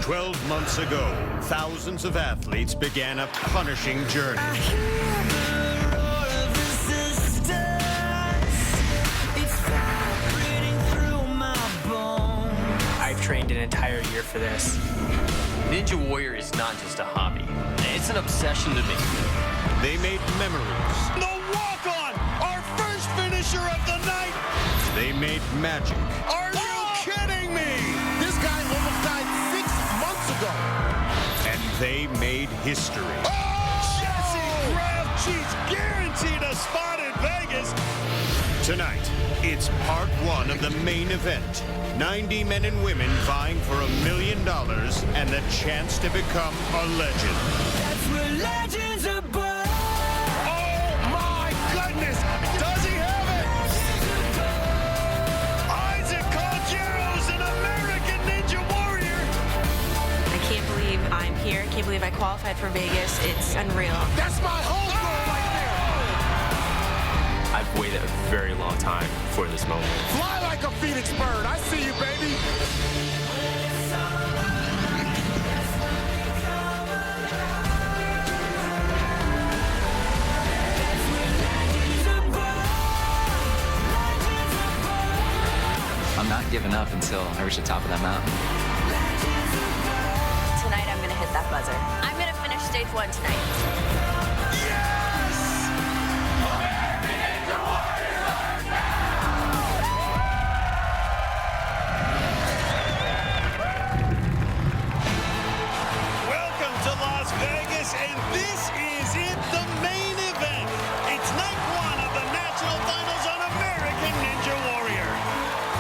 12 months ago, thousands of athletes began a punishing journey. I've trained an entire year for this. Ninja Warrior is not just a hobby. It's an obsession to me. They made memories. The walk-on, our first finisher of the night. They made magic. Are you kidding me? This guy almost died 6 months ago. And they made history. Oh! Jesse Graf cheats, guaranteed a spot in Vegas. Tonight, it's part one of the main event. 90 men and women vying for $1 million and the chance to become a legend. That's where legends are born. Oh my goodness! Does he have it? Isaac Caldero's an American Ninja Warrior. I can't believe I'm here. I can't believe I qualified for Vegas. It's unreal. That's my homegirl right there. I've waited a very long time for this moment. Fly like a phoenix bird. I see you, baby. I'm not giving up until I reach the top of that mountain. Tonight I'm going to hit that buzzer. I'm going to finish stage 1 tonight. Welcome to Las Vegas, and this is it, the main event. It's night 1 of the National Finals on American Ninja Warrior.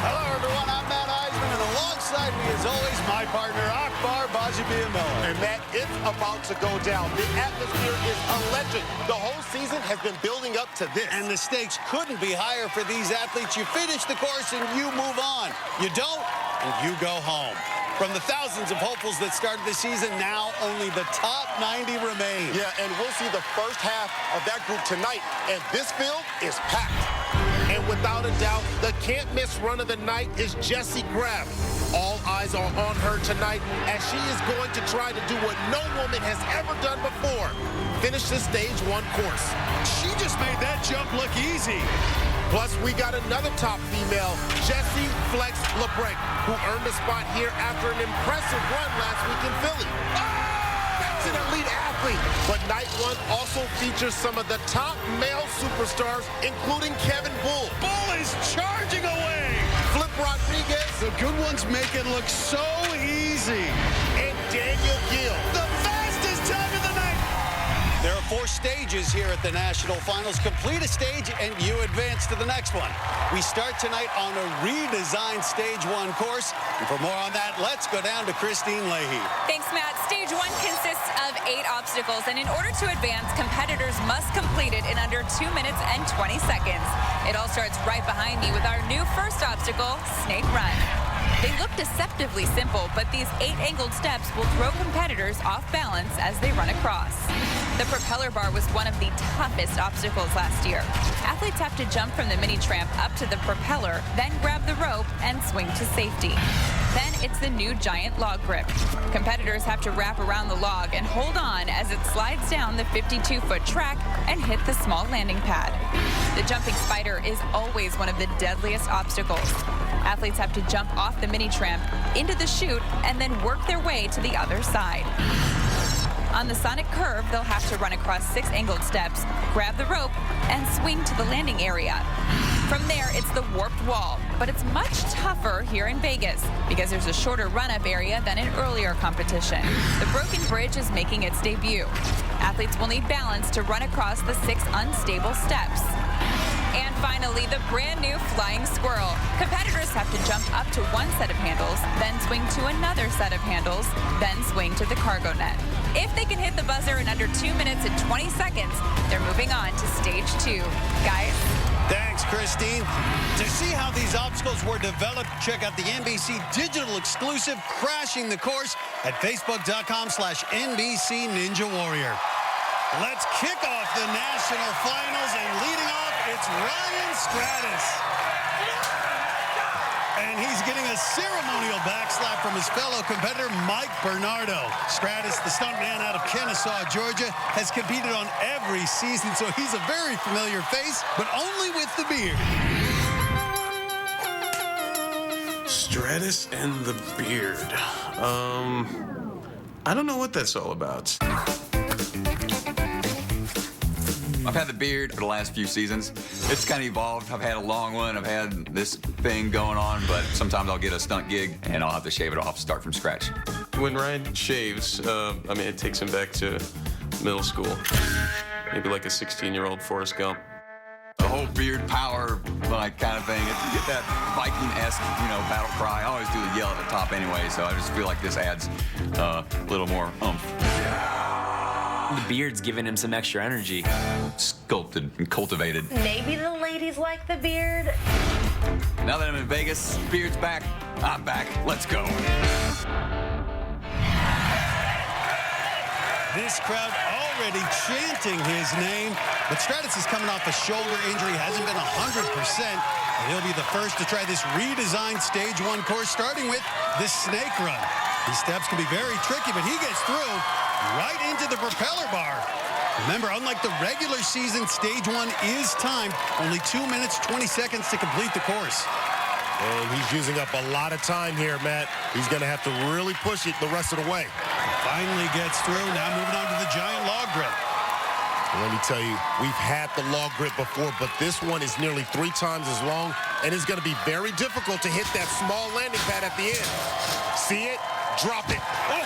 Hello, everyone. I'm Matt Iseman, and alongside me, as always, my partner, Akbar, Gbaja-Biamila. And Matt, it's about to go down. The atmosphere is electric. The whole season has been building up to this. And the stakes couldn't be higher for these athletes. You finish the course and you move on. You don't, and you go home. From the thousands of hopefuls that started the season, now only the top 90 remain. Yeah, and we'll see the first half of that group tonight. And this field is packed. And without a doubt, the can't-miss run of the night is Jessie Graf. All eyes are on her tonight as she is going to try to do what no woman has ever done before. Finish the stage 1 course. She just made that jump look easy. Plus, we got another top female, Jessie Flex LeBrecq, who earned a spot here after an impressive run last week in Philly. That's an elite athlete. But night 1 also features some of the top male superstars, including Kevin Bull. Bull is charging away. Flip Rodriguez. The good ones make it look so easy. And Daniel Gill. The fastest time of the night. There are 4 stages here at the National Finals. Complete a stage and you advance to the next one. We start tonight on a redesigned Stage 1 course. And for more on that, let's go down to Kristine Leahy. Thanks, Matt. Stage 1 consists of 8 obstacles, and in order to advance, competitors must complete it in under 2 minutes and 20 seconds. It all starts right behind me with our new first obstacle, Snake Run. They look deceptively simple, but these 8 angled steps will throw competitors off balance as they run across. The propeller bar was one of the toughest obstacles last year. Athletes have to jump from the mini tramp up to the propeller, then grab the rope and swing to safety. Then it's the new giant log grip. Competitors have to wrap around the log and hold on as it slides down the 52-foot track and hit the small landing pad. The jumping spider is always one of the deadliest obstacles. Athletes have to jump off the mini tramp into the chute and then work their way to the other side. On the sonic curve, they'll have to run across 6 angled steps, grab the rope, and swing to the landing area. From there, it's the warped wall, but it's much tougher here in Vegas because there's a shorter run-up area than in earlier competition. The broken bridge is making its debut. Athletes will need balance to run across the 6 unstable steps. And finally, the brand new flying squirrel. Competitors have to jump up to 1 set of handles, then swing to another set of handles, then swing to the cargo net. If they can hit the buzzer in under 2 minutes and 20 seconds, they're moving on to stage 2. Guys? Thanks, Kristine. To see how these obstacles were developed, check out the NBC digital exclusive Crashing the Course at facebook.com/NBC Ninja Warrior. Let's kick off the National Finals, and leading off, it's Ryan Stratis. And he's getting a ceremonial backslap from his fellow competitor, Mike Bernardo. Stratus, the stuntman out of Kennesaw, Georgia, has competed on every season, so he's a very familiar face, but only with the beard. Stratus and the beard. I don't know what that's all about. I've had the beard for the last few seasons. It's kind of evolved. I've had a long one. I've had this thing going on, but sometimes I'll get a stunt gig and I'll have to shave it off, start from scratch. When Ryan shaves, it takes him back to middle school. Maybe like a 16-year-old Forrest Gump. The whole beard power, like, kind of thing. You get that Viking-esque, battle cry. I always do the yell at the top anyway, so I just feel like this adds a little more oomph. The beard's giving him some extra energy. Sculpted and cultivated. Maybe the ladies like the beard. Now that I'm in Vegas, beard's back, I'm back. Let's go. This crowd already chanting his name, but Stratus is coming off a shoulder injury, hasn't been 100%, and he'll be the first to try this redesigned Stage 1 course, starting with this snake run. These steps can be very tricky, but he gets through right into the propeller bar. Remember, unlike the regular season, Stage 1 is timed. Only 2 minutes, 20 seconds to complete the course. And he's using up a lot of time here, Matt. He's going to have to really push it the rest of the way. Finally gets through. Now moving on to the giant log grip. And let me tell you, we've had the log grip before, but this one is nearly 3 times as long, and it's going to be very difficult to hit that small landing pad at the end. See it? Drop it. Oh,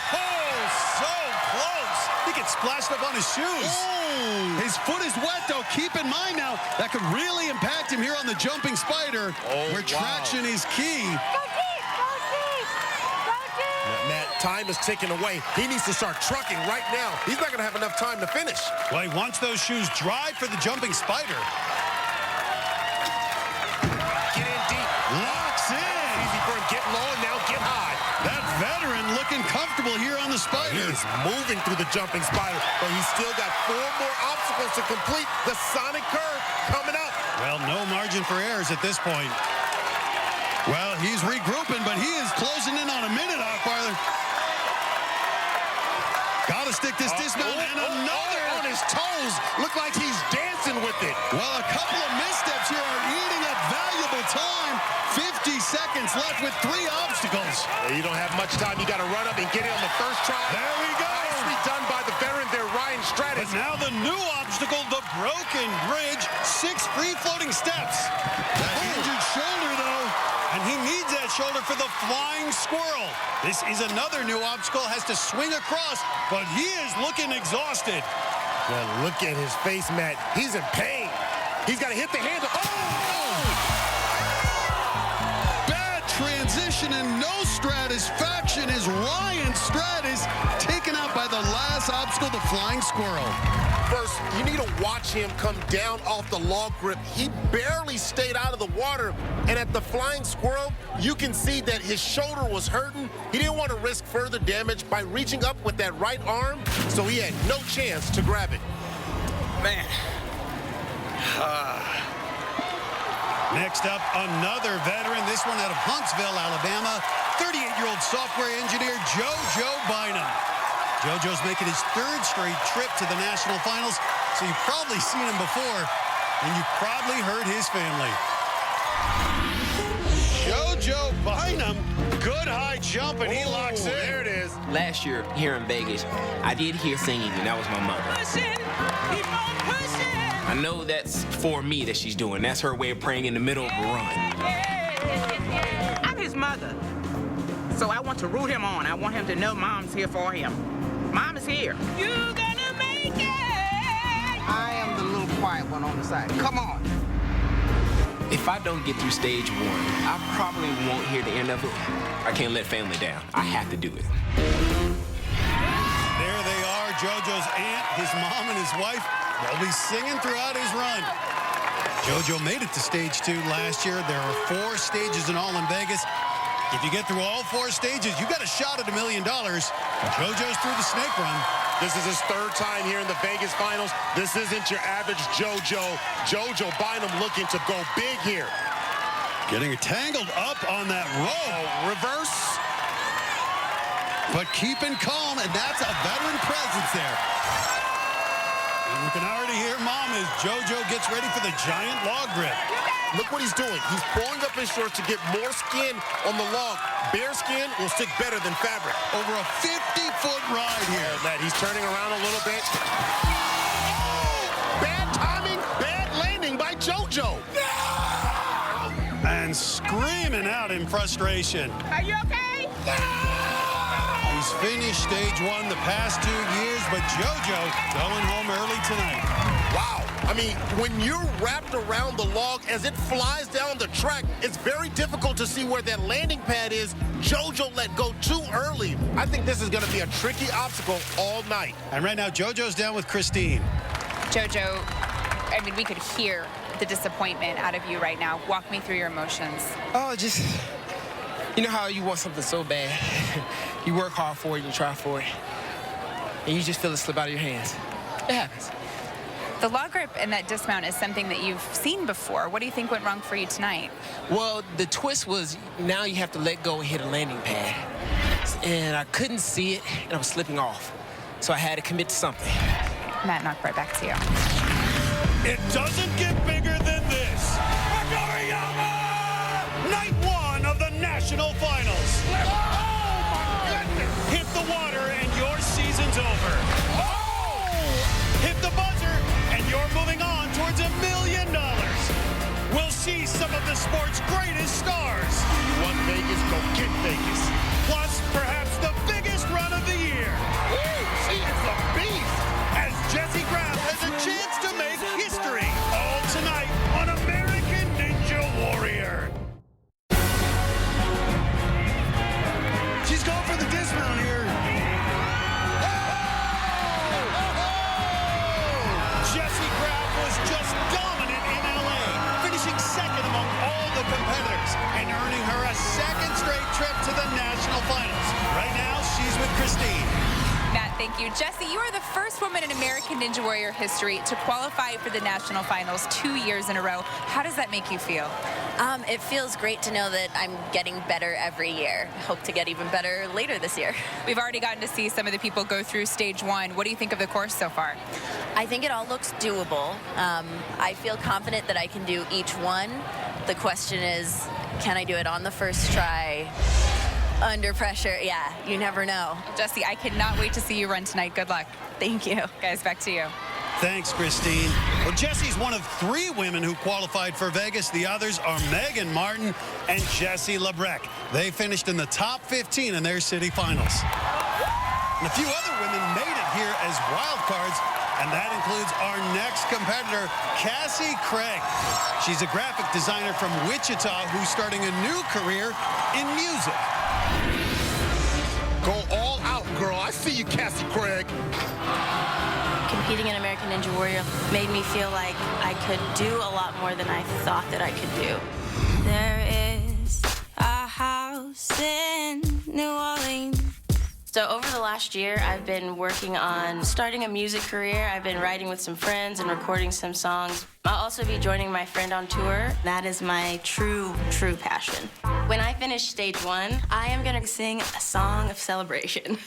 so close. He gets splashed up on his shoes. Ooh. His foot is wet, though. Keep in mind now, that could really impact him here on the jumping spider, where traction is key. Matt, time is ticking away. He needs to start trucking right now. He's not going to have enough time to finish. Well, he wants those shoes dry for the jumping spider. Get in deep. Locks in. Easy for him. Get low and now get high. That veteran looking comfortable here on the spider. He is moving through the jumping spider, but he's still got 4 more obstacles to complete. The sonic curve coming up. Well, no margin for errors at this point. Well, he's regrouping, but he is closing in on a minute, Akbar. Gotta stick this dismount, and another on his toes. Look like he's dancing with it. Well, a couple of missteps here are eating up valuable time. 50 seconds left with 3 obstacles. You don't have much time. You got to run up and get it on the first try. There we go. Nicely done by the veteran there, Ryan Stratus. But now the new obstacle, the broken bridge. 6 free-floating steps. That injured shoulder, though, and he needs that shoulder for the flying squirrel. This is another new obstacle, has to swing across, but he is looking exhausted. Well, look at his face, Matt. He's in pain. He's got to hit the handle. Bad transition and no satisfaction as Ryan Stratus taken out by the last obstacle, the flying squirrel. First, you need to watch him come down off the log grip. He barely stayed out of the water. And at the flying squirrel, you can see that his shoulder was hurting. He didn't want to risk further damage by reaching up with that right arm, so he had no chance to grab it. Man. Next up, another veteran, this one out of Huntsville, Alabama, 38-year-old software engineer JoJo Bynum. JoJo's making his 3rd straight trip to the national finals, so you've probably seen him before, and you've probably heard his family. JoJo Bynum, good high jump, and he locks in. There it is. Last year here in Vegas, I did hear singing, and that was my mother. Pushing, keep on pushing. I know that's for me that she's doing. That's her way of praying in the middle of a run. I'm his mother, so I want to root him on. I want him to know Mom's here for him. Mom is here. You gonna make it. I am the little quiet one on the side. Come on. If I don't get through stage 1, I probably won't hear the end of it. I can't let family down. I have to do it. There they are, JoJo's aunt, his mom, and his wife. They'll be singing throughout his run. JoJo made it to stage 2 last year. There are 4 stages in all in Vegas. If you get through all 4 stages, you got a shot at $1 million. JoJo's through the snake run. This is his 3rd time here in the Vegas finals. This isn't your average JoJo. JoJo Bynum looking to go big here. Getting tangled up on that rope. Reverse. but keeping calm, and that's a veteran presence there. And you can already hear Mom as JoJo gets ready for the giant log grip. Look what he's doing. He's pulling up his shorts to get more skin on the log. Bare skin will stick better than fabric. Over a 50-foot ride here. Oh, Matt, he's turning around a little bit. Oh! Bad timing, bad landing by JoJo. No! And screaming out in frustration. Are you okay? He's finished stage 1 the past 2 years, but JoJo going home early tonight. Wow. I mean, when you're wrapped around the log as it flies down the track, it's very difficult to see where that landing pad is. JoJo let go too early. I think this is going to be a tricky obstacle all night. And right now, JoJo's down with Kristine. JoJo, I mean, we could hear the disappointment out of you right now. Walk me through your emotions. Oh, just, you know how you want something so bad. You work hard for it, you try for it, and you just feel it slip out of your hands. It happens. The log grip and that dismount is something that you've seen before. What do you think went wrong for you tonight? Well, the twist was now you have to let go and hit a landing pad. And I couldn't see it, and I was slipping off. So I had to commit to something. Matt and Akbar, back to you. It doesn't get bigger than this. Gbaja-Biamila! Night 1 of the national finals. Oh, my goodness! Hit the water and your season's over. Oh! Hit the buzzer and you're moving on towards $1 million. We'll see some of the sport's greatest stars. You want Vegas? Go get Vegas. Plus, perhaps the biggest run of the year. Woo! She is a beast. As Jessie Graff has a chance to make history. All tonight on American Ninja Warrior. She's going for the dismount here. Jessie Graff was just dominant in LA, finishing second among all the competitors and earning her a second straight trip to the national finals. Right now, she's with Kristine. Matt, thank you. Jessie, you are the first woman in American Ninja Warrior history to qualify for the national finals 2 years in a row. How does that make you feel? It feels great to know that I'm getting better every year. Hope to get even better later this year. We've already gotten to see some of the people go through stage 1. What do you think of the course so far? I think it all looks doable. I feel confident that I can do each one. The question is, can I do it on the first try? Under pressure, yeah, you never know. Jessie, I cannot wait to see you run tonight. Good luck. Thank you. Guys, back to you. Thanks, Kristine. Well, Jessie's one of 3 women who qualified for Vegas. The others are Megan Martin and Jessie Lebrec. They finished in the top 15 in their city finals. And a few other women made it here as wild cards, and that includes our next competitor, Cassie Craig. She's a graphic designer from Wichita who's starting a new career in music. Go all out, girl. I see you, Cassie Craig. Competing in American Ninja Warrior made me feel like I could do a lot more than I thought that I could do. There is a house in New Orleans. So over the last year, I've been working on starting a music career. I've been writing with some friends and recording some songs. I'll also be joining my friend on tour. That is my true passion. When I finish stage 1, I am gonna sing a song of celebration.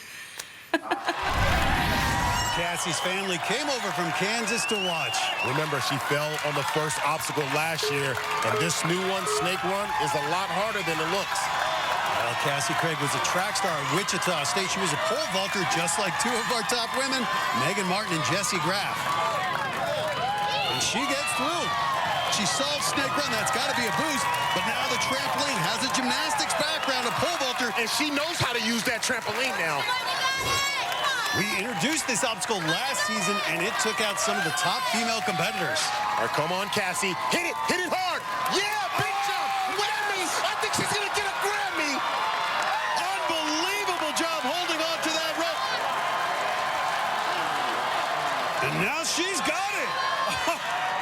Cassie's family came over from Kansas to watch. Remember, she fell on the first obstacle last year, and this new one, Snake Run, is a lot harder than it looks. Well, Cassie Craig was a track star at Wichita State. She was a pole vaulter just like 2 of our top women, Megan Martin and Jessie Graff. And she gets through. She solved Snake Run. That's got to be a boost. But now the trampoline has a gymnastics background, a pole vaulter. And she knows how to use that trampoline now. We introduced this obstacle last season, and it took out some of the top female competitors. All right, come on, Cassie. Hit it hard. Yeah, big jump. Grammy. I think she's going to get a Grammy. Unbelievable job holding on to that rope. And now she's got it.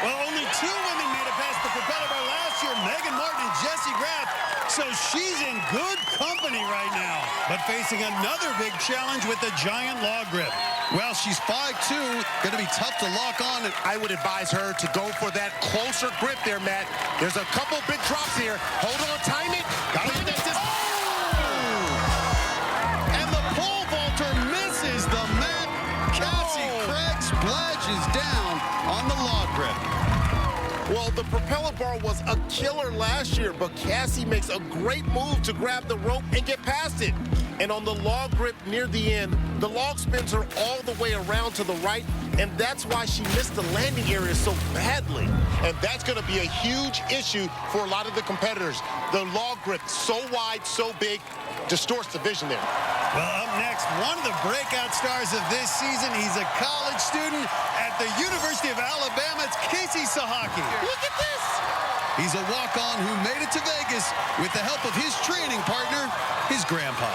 Well, only 2 women made it past the competitor last year, Megan Martin and Jessie Graff. So she's in good company right now, but facing another big challenge with the giant log grip. Well, she's 5'2", going to be tough to lock on. I would advise her to go for that closer grip there, Matt. There's a couple big drops here. Hold on, time it. Got to get that distance. Oh! And the pull touches down on the log grip. Well, the propeller bar was a killer last year, but Cassie makes a great move to grab the rope and get past it. And on the log grip near the end, the log spins her all the way around to the right, and that's why she missed the landing area so badly. And that's going to be a huge issue for a lot of the competitors. The log grip so wide, so big, distorts the vision there. Well, up next, one of the breakout stars of this season. He's a college student at the University of Alabama. It's Casey Sahaki. Look at this! He's a walk-on who made it to Vegas with the help of his training partner, his grandpa.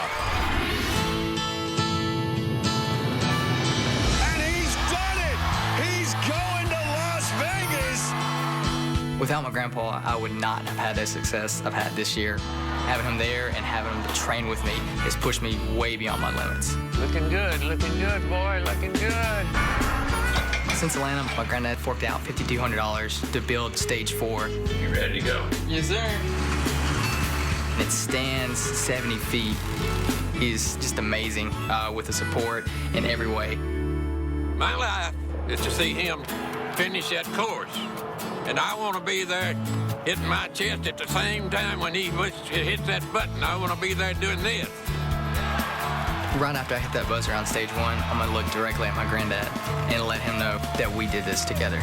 And he's done it! He's going to Las Vegas! Without my grandpa, I would not have had the success I've had this year. Having him there and having him train with me has pushed me way beyond my limits. Looking good, boy, looking good. Since Atlanta, my granddad forked out $5,200 to build stage 4. You ready to go? Yes, sir. And it stands 70 feet. He's just amazing with the support in every way. My life is to see him finish that course. And I want to be there hitting my chest at the same time when he hits that button. I want to be there doing this. Right after I hit that buzzer on stage 1, I'm going to look directly at my granddad and let him know that we did this together.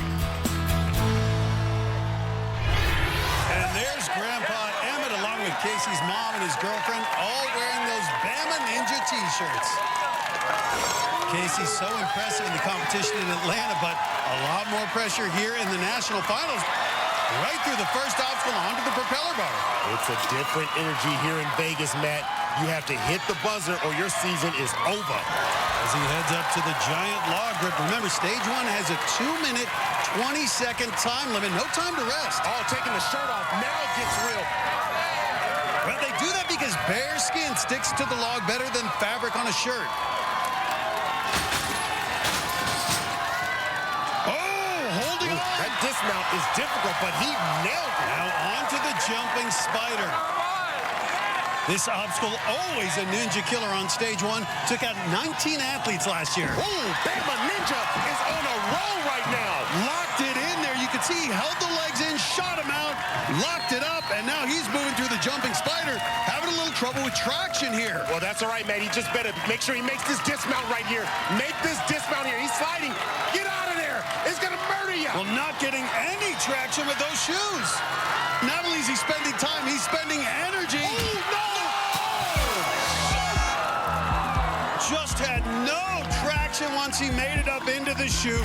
And there's Grandpa Emmett along with Casey's mom and his girlfriend, all wearing those Bama Ninja t-shirts. Casey's so impressive in the competition in Atlanta, but a lot more pressure here in the national finals. Right through the first obstacle onto the propeller bar. It's a different energy here in Vegas, Matt. You have to hit the buzzer or your season is over. As he heads up to the giant log grip. Remember, stage 1 has a 2-minute, 20-second time limit. No time to rest. Oh, taking the shirt off. Now it gets real. Well, they do that because bare skin sticks to the log better than fabric on a shirt. That dismount is difficult, but he nailed it. Now onto the jumping spider. This obstacle, always a ninja killer on stage 1, took out 19 athletes last year. Ooh, Bama Ninja is on a roll right now. Locked it in there. You can see he held the legs in, shot him out, locked it up, and now he's moving through the jumping spider, having a little trouble with traction here. Well, that's all right, man. He just better make sure he makes this dismount right here. Make this dismount here. He's sliding. Get out of there. It's going to murder you. Well, not getting any traction with those shoes. Not only is he spending time, he's spending energy. Oh, no! Just had no traction once he made it up into the chute.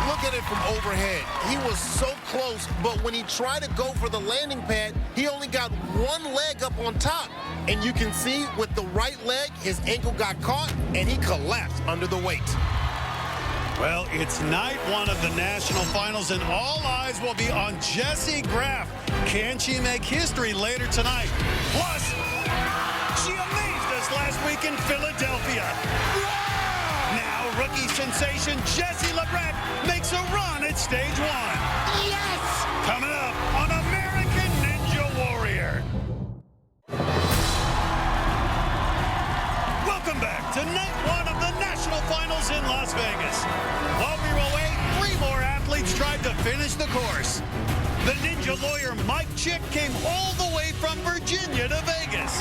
Look at it from overhead. He was so close, but when he tried to go for the landing pad, he only got one leg up on top. And you can see with the right leg, his ankle got caught, and he collapsed under the weight. Well, it's night 1 of the national finals, and all eyes will be on Jessie Graff. Can she make history later tonight? Plus, she amazed us last week in Philadelphia. Now, rookie sensation Jessie LeBret makes a run at stage 1. Yes! Coming up on American Ninja Warrior. Welcome back to night 1 of the national finals in Las Vegas. While we were away, 3 more athletes tried to finish the course. The ninja lawyer Mike Chick came all the way from Virginia to Vegas.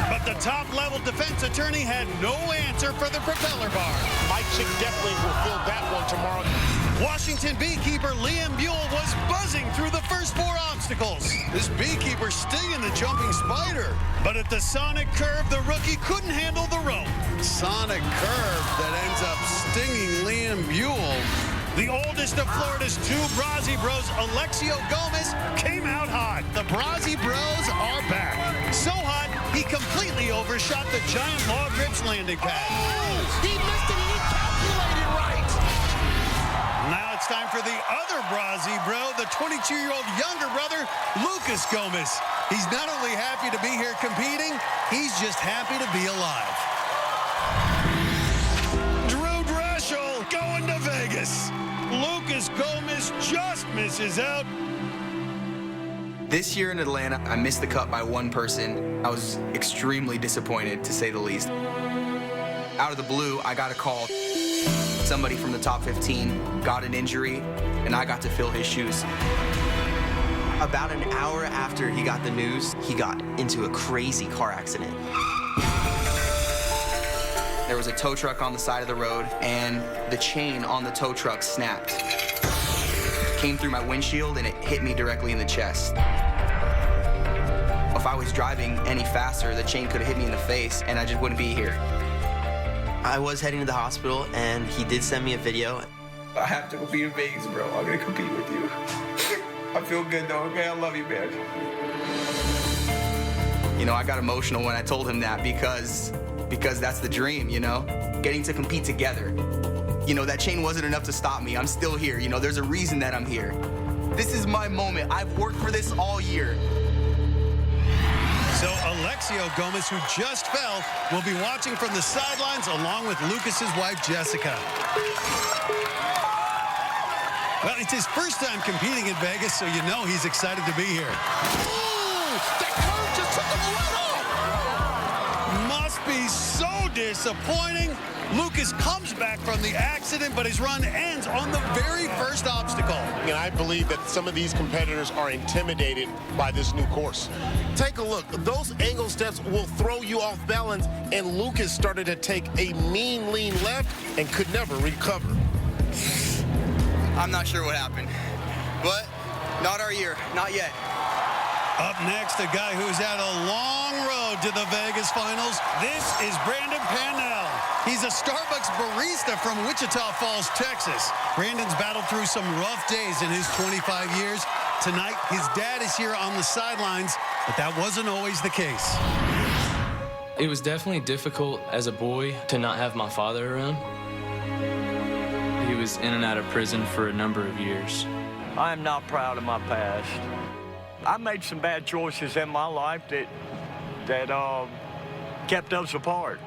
But the top-level defense attorney had no answer for the propeller bar. Mike Chick definitely will fill that one tomorrow. Washington beekeeper Liam Buell was buzzing through the first 4 obstacles. This beekeeper stinging the jumping spider. But at the sonic curve, the rookie couldn't handle the rope. Sonic curve that ends up stinging Liam Buell. The oldest of Florida's 2 Brazzi Bros, Alexio Gomez, came out hot. The Brazzi Bros are back. So hot, he completely overshot the giant log grip's landing pad. Oh, he missed it. He calculated right. Now it's time for the other Brazzi Bro, the 22-year-old younger brother, Lucas Gomez. He's not only happy to be here competing, he's just happy to be alive. Drew Dreschel going to Vegas. Lucas Gomez just misses out. This year in Atlanta, I missed the cut by one person. I was extremely disappointed, to say the least. Out of the blue, I got a call. Somebody from the top 15 got an injury, and I got to fill his shoes. About an hour after he got the news, he got into a crazy car accident. There was a tow truck on the side of the road, and the chain on the tow truck snapped. Came through my windshield, and it hit me directly in the chest. If I was driving any faster, the chain could have hit me in the face, and I just wouldn't be here. I was heading to the hospital, and he did send me a video. I have to compete in Vegas, bro. I'm gonna compete with you. I feel good, though, man. I love you, man. You know, I got emotional when I told him that because that's the dream, you know? Getting to compete together. You know, that chain wasn't enough to stop me. I'm still here. You know, there's a reason that I'm here. This is my moment. I've worked for this all year. So Alexio Gomez, who just fell, will be watching from the sidelines along with Lucas's wife, Jessica. Well, it's his first time competing in Vegas, so you know he's excited to be here. Ooh, that curve just took him right off. Must be so disappointing. Lucas comes back from the accident, but his run ends on the very first obstacle. And I believe that some of these competitors are intimidated by this new course. Take a look. Those angle steps will throw you off balance, and Lucas started to take a mean lean left and could never recover. I'm not sure what happened, but not our year, not yet. Up next, a guy who's had a long road to the Vegas finals. This is Brandon Pannell. He's a Starbucks barista from Wichita Falls, Texas. Brandon's battled through some rough days in his 25 years. Tonight, his dad is here on the sidelines, but that wasn't always the case. It was definitely difficult as a boy to not have my father around. He was in and out of prison for a number of years. I am not proud of my past. I made some bad choices in my life that kept us apart.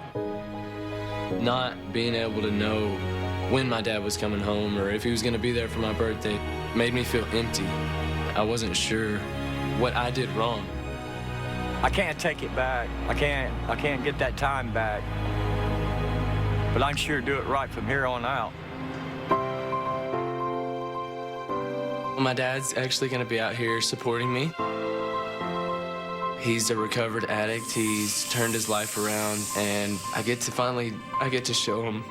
Not being able to know when my dad was coming home or if he was going to be there for my birthday made me feel empty. I wasn't sure what I did wrong. I can't take it back. I can't get that time back. But I can sure do it right from here on out. My dad's actually going to be out here supporting me. He's a recovered addict. He's turned his life around, and I get to show him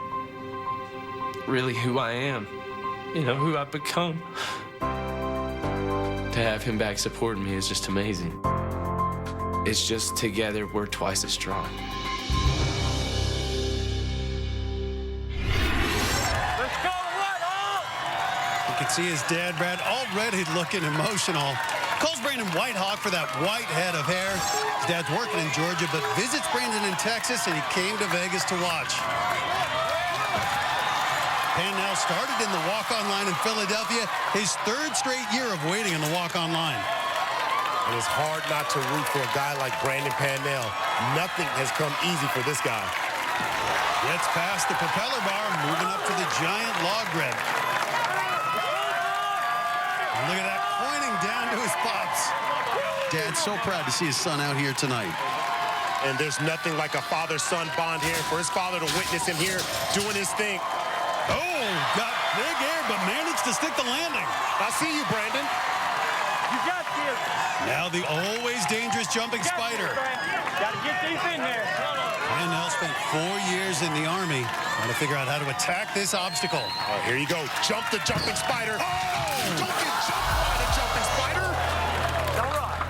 really who I am, you know, who I've become. To have him back supporting me is just amazing. It's just together we're twice as strong. You can see his dad, Brad, already looking emotional. Calls Brandon Whitehawk for that white head of hair. His dad's working in Georgia, but visits Brandon in Texas, and he came to Vegas to watch. Pannell started in the walk-on line in Philadelphia, his third straight year of waiting in the walk-on line. And it's hard not to root for a guy like Brandon Pannell. Nothing has come easy for this guy. Gets past the propeller bar, moving up to the giant log grid. And look at that, pointing down to his pops. Dad's so proud to see his son out here tonight. And there's nothing like a father-son bond here for his father to witness him here doing his thing. Oh, got big air, but managed to stick the landing. I see you, Brandon. You got this. Now the always dangerous jumping spider. Got to get these in there. Pannell spent 4 years in the Army trying to figure out how to attack this obstacle. Oh, here you go. Jump the jumping spider. Oh! Don't get jumped by the jumping spider. All right.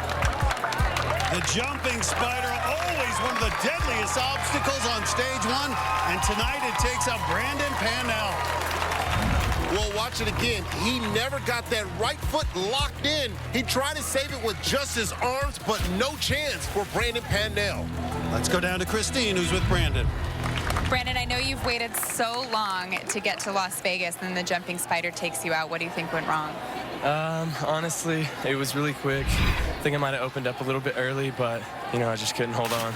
The jumping spider, always one of the deadliest obstacles on stage one. And tonight it takes up Brandon Pannell. Well, watch it again. He never got that right foot locked in. He tried to save it with just his arms, but no chance for Brandon Pannell. Let's go down to Kristine, who's with Brandon. Brandon, I know you've waited so long to get to Las Vegas, and the jumping spider takes you out. What do you think went wrong? Honestly, it was really quick. I think I might have opened up a little bit early, but, you know, I just couldn't hold on.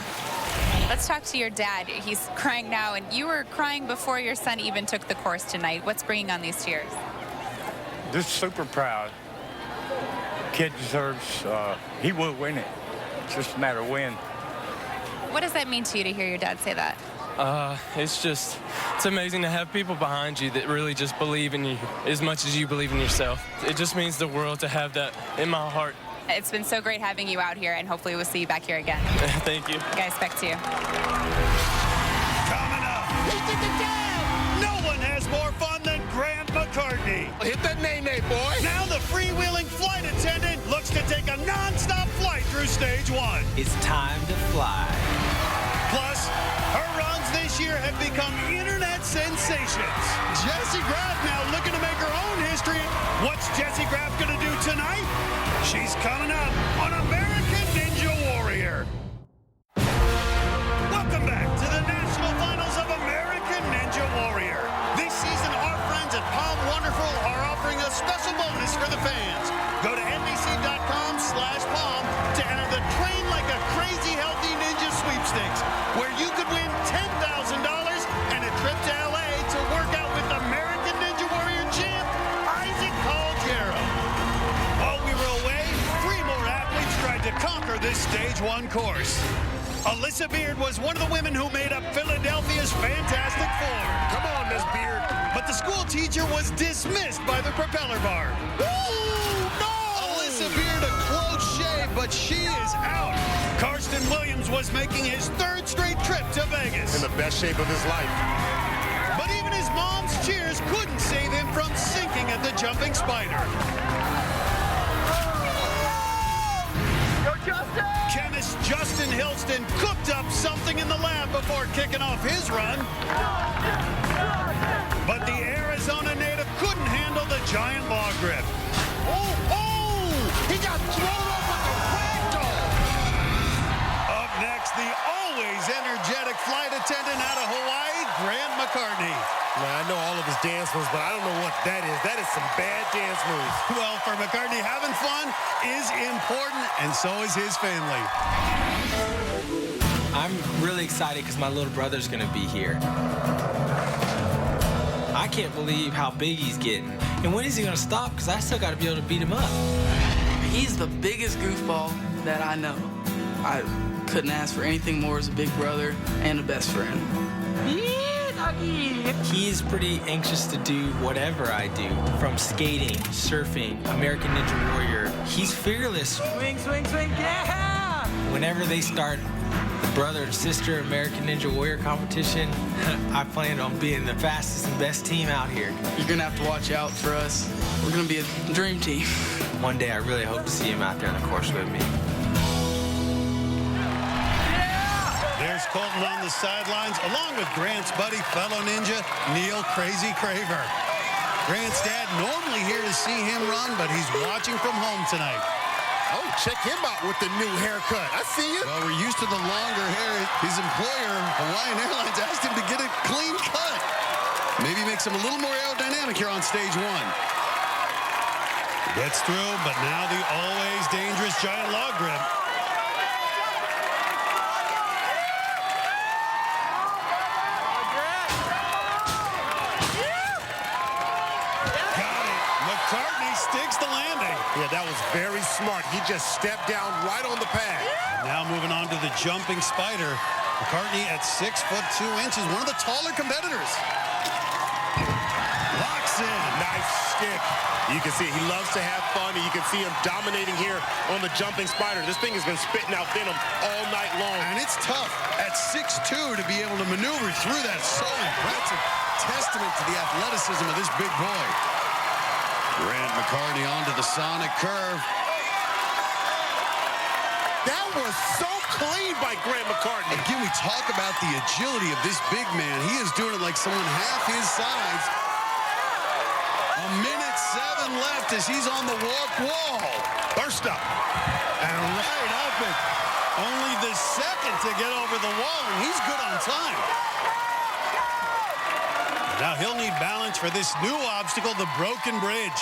Let's talk to your dad. He's crying now, and you were crying before your son even took the course tonight. What's bringing on these tears? Just super proud. kid deserves, he will win it. It's just a matter of when. What does that mean to you to hear your dad say that? It's amazing to have people behind you that really just believe in you as much as you believe in yourself. It just means the world to have that in my heart. It's been so great having you out here, and hopefully we'll see you back here again. Thank you. Guys, back to you. Coming up. No one has more fun than Grant McCartney. Hit that nay-nay, boy. Now the freewheeling flight attendant looks to take a non-stop flight through stage 1. It's time to fly. Plus, her runs this year have become internet sensations. Jessie Graff now looking to make her own history. What's Jessie Graff going to do tonight? She's coming up on American Ninja Warrior. Welcome back to the National Finals of American Ninja Warrior. This season, our friends at Palm Wonderful are offering a special bonus for the fans. Go to NBC.com/Palm to enter the Train Like a Crazy Healthy Ninja sweepstakes, where you could win $10,000 and a trip to LA to work out with American Ninja Warrior champ Isaac Calgero. While we were away, 3 more athletes tried to conquer this stage 1 course. Alyssa Beard was one of the women who made up Philadelphia's Fantastic Four. Come on, Miss Beard. But the school teacher was dismissed by the propeller bar. Ooh, no! Alyssa Beard, a close shave, but she is out. Karsten Williams was making his 3rd straight trip to Vegas. In the best shape of his life. But even his mom's cheers couldn't save him from sinking at the jumping spider. Chemist Justin Hilston cooked up something in the lab before kicking off his run. But the Arizona native couldn't handle the giant log grip. Oh! He got thrown up like a rag doll. Up next, the always energetic flight attendant out of Hawaii, Grant McCartney. Now, I know all of his dance moves, but I don't know what that is. That is some bad dance moves. Well, for McCartney, having fun is important, and so is his family. I'm really excited because my little brother's going to be here. I can't believe how big he's getting. And when is he going to stop? Because I still got to be able to beat him up. He's the biggest goofball that I know. I couldn't ask for anything more as a big brother and a best friend. He is pretty anxious to do whatever I do, from skating, surfing, American Ninja Warrior. He's fearless. Swing, swing, swing, yeah! Whenever they start the brother and sister American Ninja Warrior competition, I plan on being the fastest and best team out here. You're gonna have to watch out for us. We're gonna be a dream team. One day I really hope to see him out there on the course with me. There's Colton on the sidelines, along with Grant's buddy, fellow ninja, Neil Crazy Craver. Grant's dad normally here to see him run, but he's watching from home tonight. Oh, check him out with the new haircut. I see you. Well, we're used to the longer hair. His employer, Hawaiian Airlines, asked him to get a clean cut. Maybe makes him a little more aerodynamic here on stage 1. Gets through, but now the always dangerous giant log grip. Sticks the landing. Yeah, that was very smart. He just stepped down right on the pad. Now moving on to the jumping spider. McCartney at 6'2", one of the taller competitors. Locks in. Nice stick. You can see he loves to have fun, and you can see him dominating here on the jumping spider. This thing has been spitting out venom all night long. And it's tough at 6'2" to be able to maneuver through that. So impressive. Testament to the athleticism of this big boy. Grant McCartney onto the sonic curve. That was so clean by Grant McCartney. Again, we talk about the agility of this big man. He is doing it like someone half his size. 1:07 left as he's on the walk wall. Burst up. And right up it. Only the second to get over the wall, and he's good on time. Now he'll need balance for this new obstacle, the broken bridge.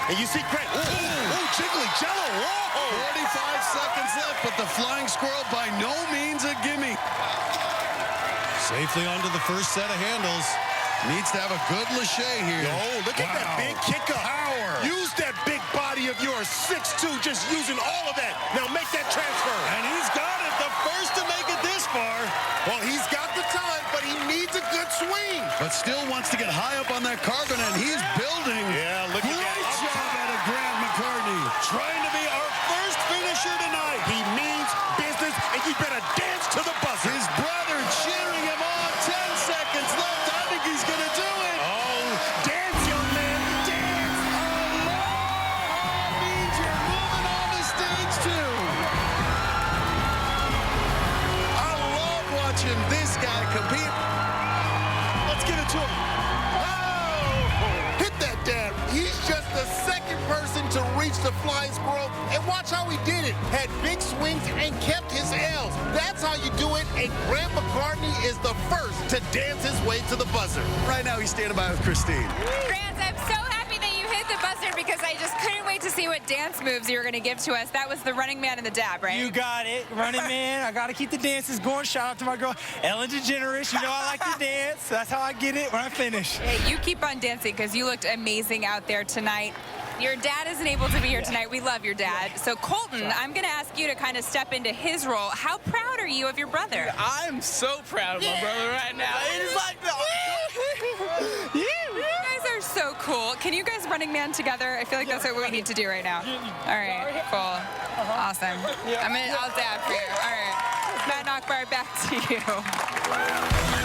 And you see Grant. Ooh, jiggly jello. Whoa. 45 seconds left, but the flying squirrel by no means a gimme. Safely onto the first set of handles. Needs to have a good lache here. Oh, look at that big kick up. Power. Use that big body of yours, 6'2", just using all of that. Now make that transfer. And he's got it, the first to make it this far. Well, he's got the time, but he needs a good swing. But still wants to get high up on that carbon, and he's building. Yeah, look at that. Great job out of Grant McCartney. Trying to be our first finisher tonight. He means business, and you better dance to the buzzer. His brother cheering him on. 10 seconds left. I think he's going to do it. Oh, dance, young man, dance. That means you're moving on to stage 2. I love watching this guy compete. Let's give it to him. Oh, hit that dab. He's just the second person to reach the flying squirrel, and watch how he did it. Had big swings and kept his L's. That's how you do it, and Grant McCartney is the first to dance his way to the buzzer. Right now, he's standing by with Kristine. Grant, I'm so happy that you hit the buzzer because I just couldn't wait to see what dance moves you were going to give to us. That was the running man and the dab, right? You got it. Running man. I got to keep the dances going. Shout out to my girl, Ellen DeGeneres. You know I like to dance. That's how I get it when I finish. Hey, you keep on dancing because you looked amazing out there tonight. Your dad isn't able to be here tonight. We love your dad. So, Colton, I'm going to ask you to kind of step into his role. How proud are you of your brother? I'm so proud of my brother right now. It is like the... You guys are so cool. Can you guys running man together? I feel like that's what we need to do right now. All right, cool. Awesome. I'll dab for you. All right. Matt and Akbar, back to you.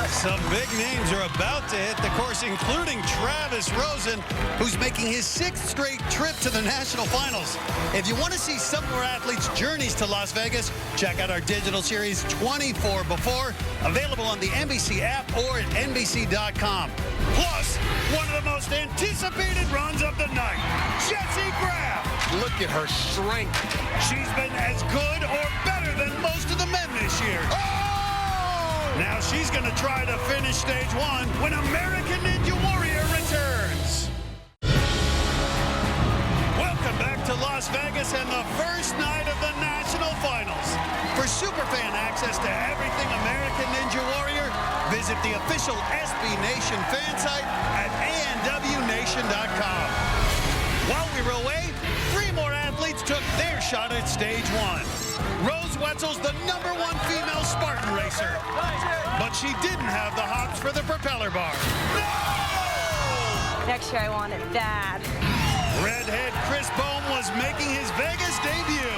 Some big names are about to hit the course, including Travis Rosen, who's making his 6th straight trip to the national finals. If you want to see some more athletes' journeys to Las Vegas, check out our digital series 24 Before, available on the NBC app or at NBC.com. Plus, one of the most anticipated runs of the night, Jessie Graf. Look at her strength. She's been as good or better than most of the men this year. Now she's going to try to finish stage 1 when American Ninja Warrior returns. Welcome back to Las Vegas and the first night of the national finals. For superfan access to everything American Ninja Warrior, visit the official SB Nation fan site at ANWNation.com. While we were away, 3 more athletes took their shot at stage 1. Rose Wetzel's the #1 female Spartan racer, but she didn't have the hops for the propeller bar. No! Next year I want it bad. Redhead Chris Bohm was making his Vegas debut.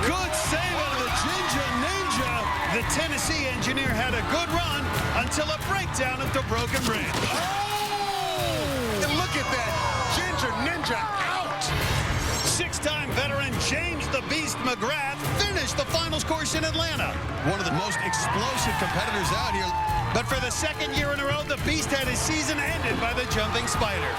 Good save out of the Ginger Ninja. The Tennessee engineer had a good run until a breakdown at the Broken Bridge. Oh! And look at that. Ginger Ninja out. 6-time veteran James the Beast McGrath finished the finals course in Atlanta. One of the most explosive competitors out here. But for the 2nd year in a row, the Beast had his season ended by the jumping spider.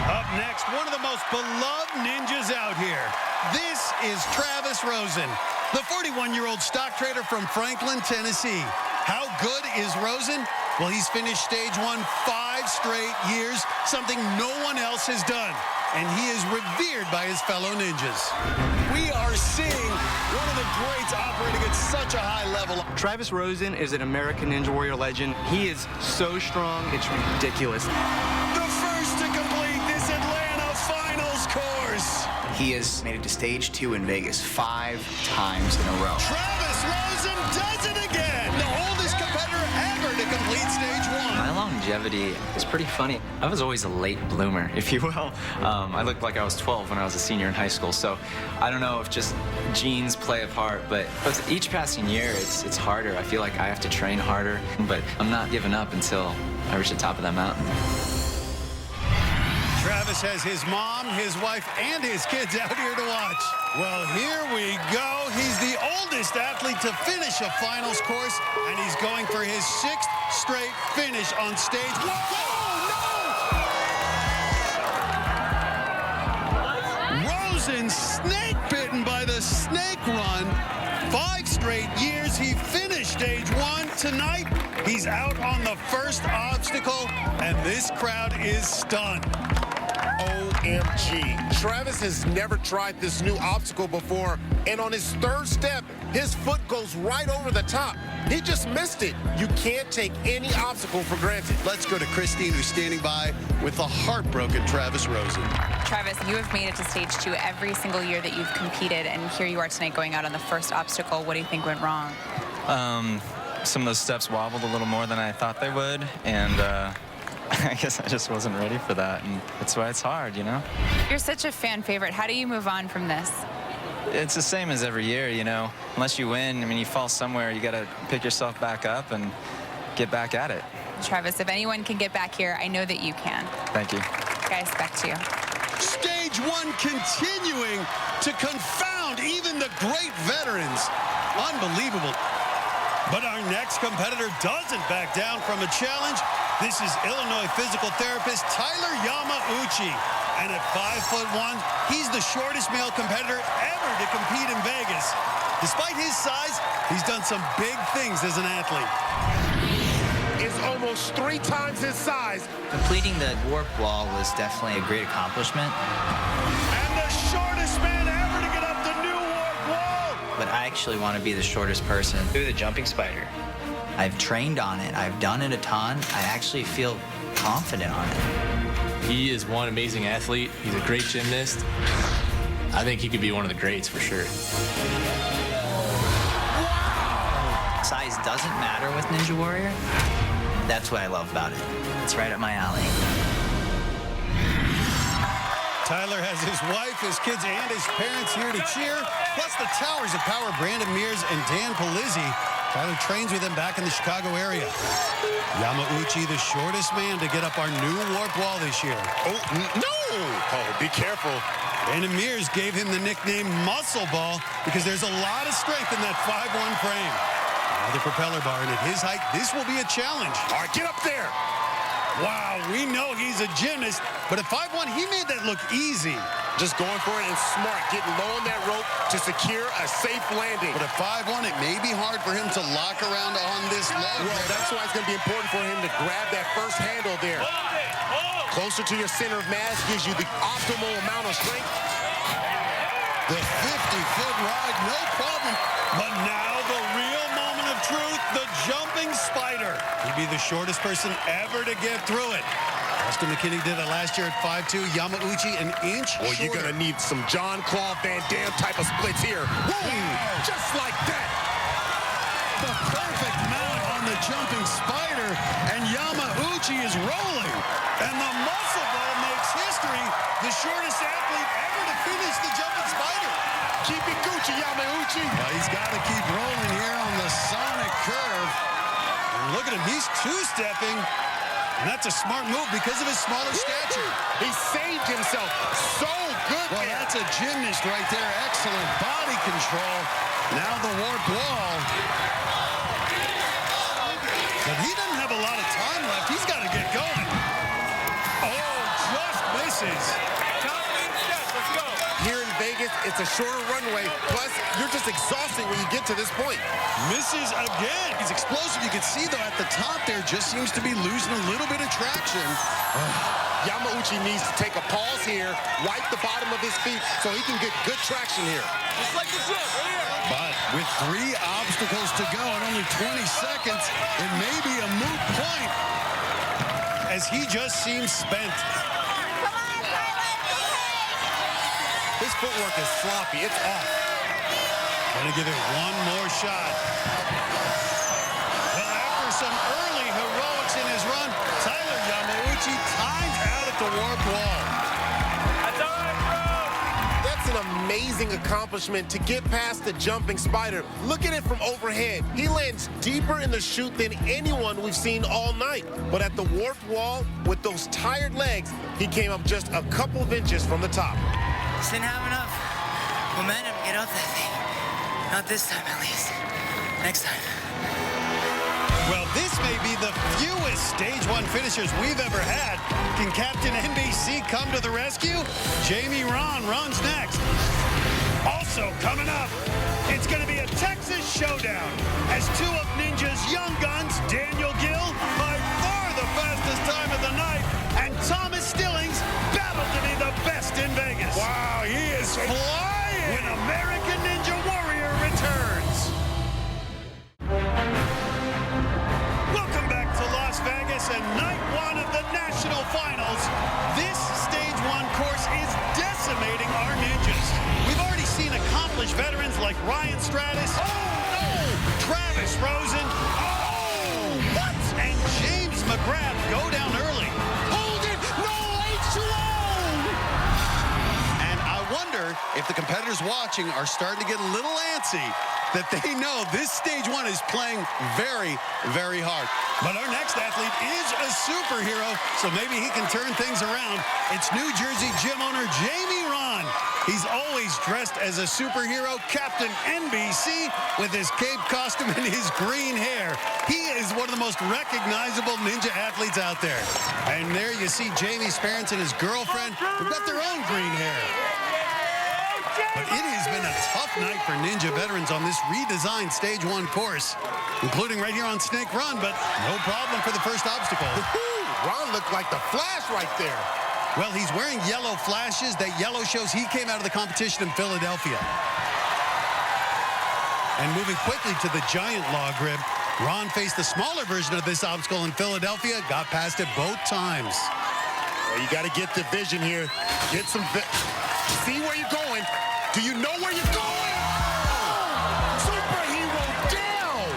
Up next, one of the most beloved ninjas out here. This is Travis Rosen, the 41-year-old stock trader from Franklin, Tennessee. How good is Rosen? Well, he's finished stage 1 5 straight years, something no one else has done. And he is revered by his fellow ninjas. We are seeing one of the greats operating at such a high level. Travis Rosen is an American Ninja Warrior legend. He is so strong, it's ridiculous. The first to complete this Atlanta finals course. He has made it to stage 2 in Vegas 5 times in a row. Travis Rosen does it again. The oldest competitor ever to complete stage 1. My longevity is pretty funny. I was always a late bloomer, if you will. I looked like I was 12 when I was a senior in high school, so I don't know if just genes play a part, but with each passing year, it's harder. I feel like I have to train harder, but I'm not giving up until I reach the top of that mountain. Travis has his mom, his wife, and his kids out here to watch. Well, here we go. He's the oldest athlete to finish a finals course, and he's going for his 6th straight finish on stage 1. No! Rosen snake bitten by the snake run. 5 straight years he finished stage 1. Tonight, he's out on the first obstacle, and this crowd is stunned. OMG. Travis has never tried this new obstacle before, and on his third step, his foot goes right over the top. He just missed it. You can't take any obstacle for granted. Let's go to Kristine, who's standing by with the heartbroken Travis Rosen. Travis, you have made it to stage 2 every single year that you've competed, and here you are tonight going out on the first obstacle. What do you think went wrong? Some of those steps wobbled a little more than I thought they would, and I guess I just wasn't ready for that, and that's why it's hard, you know? You're such a fan favorite. How do you move on from this? It's the same as every year, you know? Unless you win, I mean, you fall somewhere, you gotta pick yourself back up and get back at it. Travis, if anyone can get back here, I know that you can. Thank you. Guys, back to you. Stage 1 continuing to confound even the great veterans. Unbelievable. But our next competitor doesn't back down from a challenge. This is Illinois physical therapist Tyler Yamauchi. And at 5'1", he's the shortest male competitor ever to compete in Vegas. Despite his size, he's done some big things as an athlete. Is almost 3 times his size. Completing the warp wall was definitely a great accomplishment. And the shortest man ever to get up the new warp wall. But I actually want to be the shortest person through the jumping spider. I've trained on it. I've done it a ton. I actually feel confident on it. He is one amazing athlete. He's a great gymnast. I think he could be one of the greats for sure. Size doesn't matter with Ninja Warrior. That's what I love about it. It's right up my alley. Tyler has his wife, his kids, and his parents here to cheer, plus the Towers of Power, Brandon Mears and Dan Polizzi. Tyler trains with them back in the Chicago area. Yamauchi, the shortest man to get up our new warp wall this year. Oh, no! Oh, be careful. Brandon Mears gave him the nickname Muscle Ball because there's a lot of strength in that 5'1" frame. Now the propeller bar, and at his height, this will be a challenge. All right, get up there. Wow, we know he's a gymnast, but at 5'1", he made that look easy. Just going for it and smart, getting low on that rope to secure a safe landing. But at 5'1", it may be hard for him to lock around on this low. Well, that's why it's going to be important for him to grab that first handle there. Closer to your center of mass gives you the optimal amount of strength. The 50-foot ride, no problem. But now the real moment of truth, the jumping spider. He'd be the shortest person ever to get through it. Austin McKinney did it last year at 5'2", Yamauchi an inch Well, shorter. you're going to need some John Claude Van Damme type of splits here. Woo! Just like that. The perfect mount on the jumping spider, and Yamauchi is rolling. And the muscle ball makes history, the shortest athlete ever to finish the jumping spider. Keep it Gucci, Yamauchi. Well, he's got to keep rolling here on the sonic curve. And look at him, he's two-stepping. And that's a smart move because of his smaller stature. He saved himself so good. Well, that's a gymnast right there. Excellent body control. Now the warp wall. But he doesn't have a lot of time left. He's got to get going. Oh, just misses. Here in Vegas, it's a shorter runway. Plus, you're just exhausted when you get to this point. Misses again. He's explosive. You can see, though, at the top there, just seems to be losing a little bit of traction. Yamauchi needs to take a pause here, wipe the bottom of his feet so he can get good traction here. Just like the gym, right here. But with 3 obstacles to go and only 20 seconds, it may be a moot point as he just seems spent. His footwork is sloppy. It's off. Gonna give it one more shot. Well, after some early heroics in his run, Tyler Yamauchi timed out at the warp wall. That's all right, bro. That's an amazing accomplishment to get past the jumping spider. Look at it from overhead. He lands deeper in the chute than anyone we've seen all night. But at the warped wall, with those tired legs, he came up just a couple of inches from the top. Just didn't have enough momentum to get up that thing. Not this time, at least. Next time. Well, this may be the fewest Stage 1 finishers we've ever had. Can Captain NBC come to the rescue? Jamie Ron runs next. Also coming up, it's going to be a Texas showdown as 2 of Ninja's young guns, Daniel Gill, by far the fastest time of the night, and Thomas Stillings battle to be veterans like Ryan Stratus. Oh, no! Travis Rosen. Oh, what? And James McGrath go down early. Hold it! No, H-Low! And I wonder if the competitors watching are starting to get a little antsy that they know this stage one is playing very, very hard. But our next athlete is a superhero, so maybe he can turn things around. It's New Jersey gym owner Jamie Ron. He's always dressed as a superhero, Captain NBC, with his cape costume and his green hair. He is one of the most recognizable ninja athletes out there. And there you see Jamie's parents and his girlfriend who've got their own green hair. But it has been a tough night for ninja veterans on this redesigned Stage 1 course, including right here on Snake Run, but no problem for the first obstacle. Ron looked like the Flash right there. Well, he's wearing yellow flashes. That yellow shows he came out of the competition in Philadelphia. And moving quickly to the giant log rib, Ron faced the smaller version of this obstacle in Philadelphia, got past it both times. Well, you got to get the vision here. Get some... See where you're going. Do you know where you're going? Superhero down!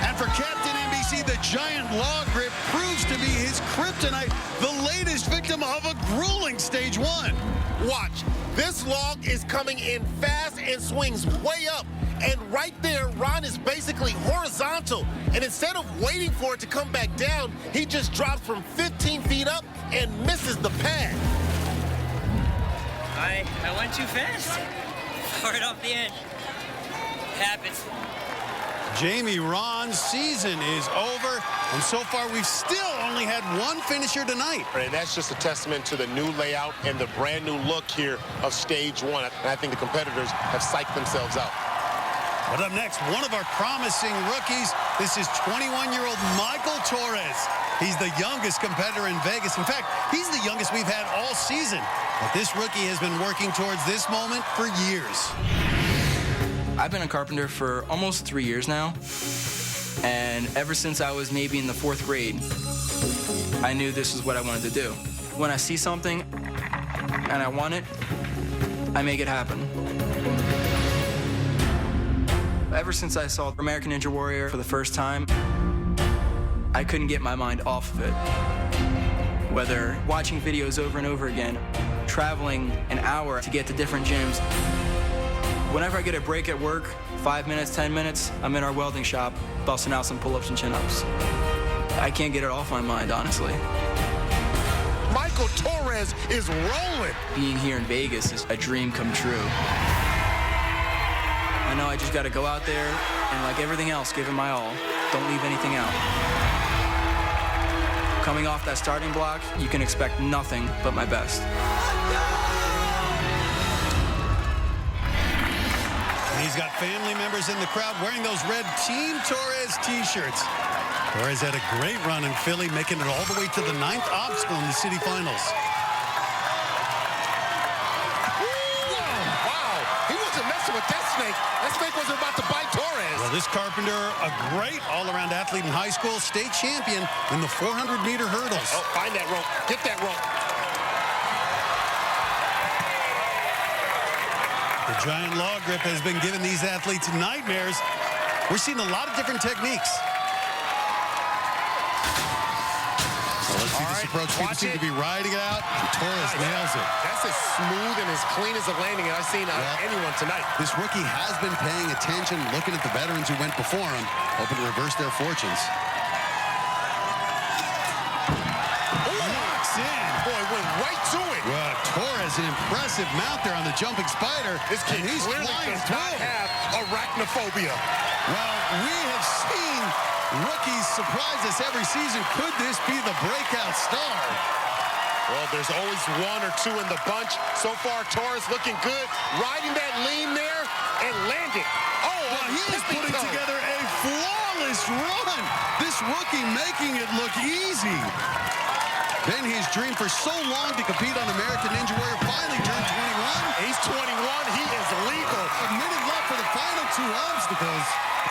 And for Captain NBC, the giant log grip proves to be his kryptonite, the latest victim of a grueling Stage 1. Watch. This log is coming in fast and swings way up. And right there, Ron is basically horizontal. And instead of waiting for it to come back down, he just drops from 15 feet up and misses the pad. I went too fast. Right off the edge. It happens. Jamie Ron's season is over, and so far we've still only had one finisher tonight. And that's just a testament to the new layout and the brand new look here of Stage 1. And I think the competitors have psyched themselves out. But up next, one of our promising rookies. This is 21-year-old Michael Torres. He's the youngest competitor in Vegas. In fact, he's the youngest we've had all season. But this rookie has been working towards this moment for years. I've been a carpenter for almost 3 years now. And ever since I was maybe in the 4th grade, I knew this is what I wanted to do. When I see something and I want it, I make it happen. Ever since I saw American Ninja Warrior for the first time, I couldn't get my mind off of it. Whether watching videos over and over again, traveling an hour to get to different gyms. Whenever I get a break at work, 5 minutes, 10 minutes, I'm in our welding shop, busting out some pull-ups and chin-ups. I can't get it off my mind, honestly. Michael Torres is rolling. Being here in Vegas is a dream come true. I know I just got to go out there and, like everything else, give it my all. Don't leave anything out. Coming off that starting block, you can expect nothing but my best. He's got family members in the crowd wearing those red Team Torres t-shirts. Torres had a great run in Philly, making it all the way to the 9th obstacle in the city finals. With that snake. That snake wasn't about to bite Torres. Well, this carpenter, a great all-around athlete in high school, state champion in the 400-meter hurdles. Oh, find that rope. Get that rope. The giant log grip has been giving these athletes nightmares. We're seeing a lot of different techniques. Well, let's see this approach. People seem to be riding it out. And Torres nails it. That's as smooth and as clean as a landing I've seen anyone tonight. This rookie has been paying attention, looking at the veterans who went before him, hoping to reverse their fortunes. Knocks in. Boy, went right to it. Well, Torres, an impressive mount there on the jumping spider. This kid he's clearly does not have arachnophobia. Well, we have seen rookies surprise us every season. Could this be the breakout star? Well, there's always one or two in the bunch. So far, Torres looking good. Riding that lean there and landing. Oh, well, he is putting together a flawless run. This rookie making it look easy. Been his dream for so long to compete on American Ninja Warrior. Finally turned 21. He's 21. He is legal. A minute left for the final 2 obstacles.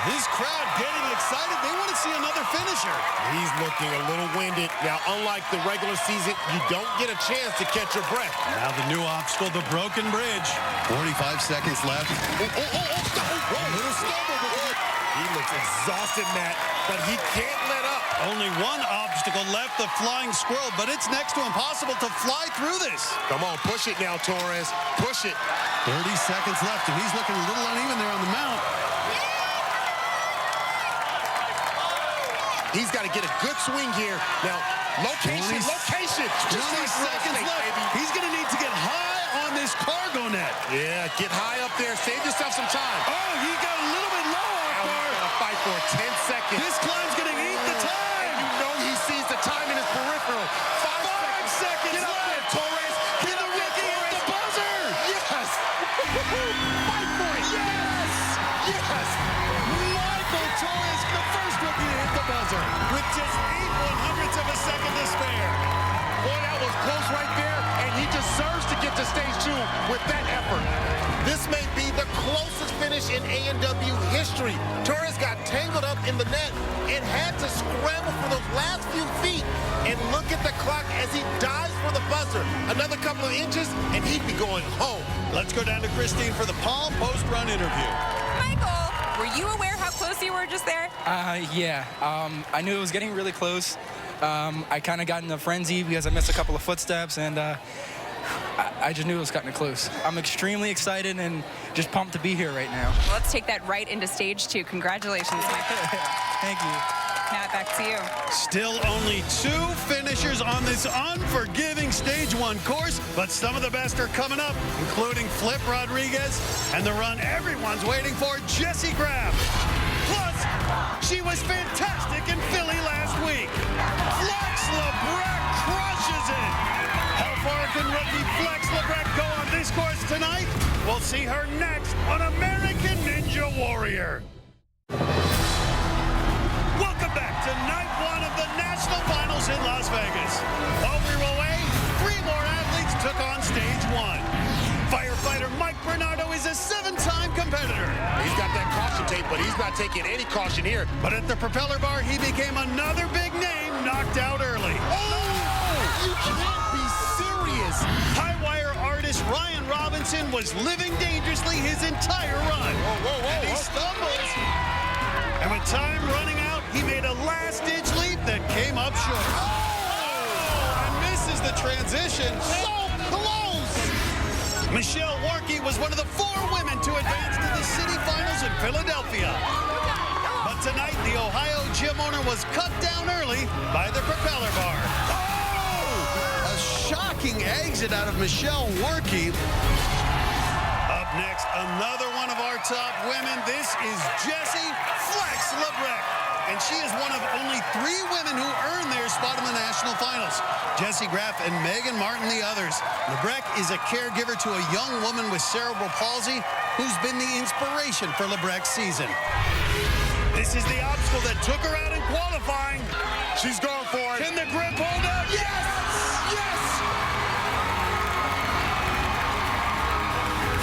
This crowd getting excited. They want to see another finisher. He's looking a little winded. Now, unlike the regular season, you don't get a chance to catch your breath. Now the new obstacle, the broken bridge. 45 seconds left. A little stumble. He looks exhausted, Matt, but he can't let up. Only one obstacle left, the flying squirrel, but it's next to impossible to fly through this. Come on, push it now, Torres. Push it. 30 seconds left, and he's looking a little uneven there on the mount. He's got to get a good swing here. Now, location. 20 seconds left. Baby. He's going to need to get high on this cargo net. Yeah, get high up there. Save yourself some time. Oh, he got a little bit low, Akbar. He's got to fight for 10 seconds. This climb's going to eat the time. And you know he sees the time in his peripheral. 5 seconds get left. Up there, Torres. Get the rookie at the buzzer. Yes. Fight for it. Yes. Yes. Michael Torres, the first rookie to hit the buzzer. With just 8/100ths of a second to spare. Boy, that was close right there, and he deserves to get to stage 2 with that effort. This may be the closest finish in A&W history. Torres got tangled up in the net and had to scramble for those last few feet. And look at the clock as he dives for the buzzer. Another couple of inches, and he'd be going home. Let's go down to Kristine for the Palm post-run interview. Michael, were you aware how close you were just there? Yeah. I knew it was getting really close. I kind of got in a frenzy because I missed a couple of footsteps, and I just knew it was cutting it close. I'm extremely excited and just pumped to be here right now. Let's take that right into stage 2. Congratulations, Michael. Thank you. Matt, back to you. Still only 2 finishers on this unforgiving stage 1 course, but some of the best are coming up, including Flip Rodriguez and the run everyone's waiting for, Jessie Graf. Plus, she was fantastic in Philly last week. Flex Lebrec crushes it. How far can rookie Flex Lebrec go on this course tonight? We'll see her next on American Ninja Warrior. Welcome back to night 1 of the National Finals in Las Vegas. While we were away, 3 more athletes took on stage 1. Firefighter Mike Bernardo is a 7-time competitor. He's got that caution tape, but he's not taking any caution here. But at the propeller bar, he became another big name, knocked out early. Oh, you can't be serious. High wire artist Ryan Robinson was living dangerously his entire run. And he stumbles. And with time running out, he made a last-ditch leap that came up short. Oh, and misses the transition. So close. Michelle Warkey was one of the 4 women to advance to the city finals in Philadelphia. But tonight, the Ohio gym owner was cut down early by the propeller bar. Oh! A shocking exit out of Michelle Warkey. Up next, another one of our top women. This is Jessie Flex Lebrec. And she is one of only 3 women who earned their spot in the national finals. Jessie Graf and Megan Martin the others. Lebrec is a caregiver to a young woman with cerebral palsy who's been the inspiration for Lebrec's season. This is the obstacle that took her out in qualifying. She's going for it. Can the grip hold up? Yes! Yes!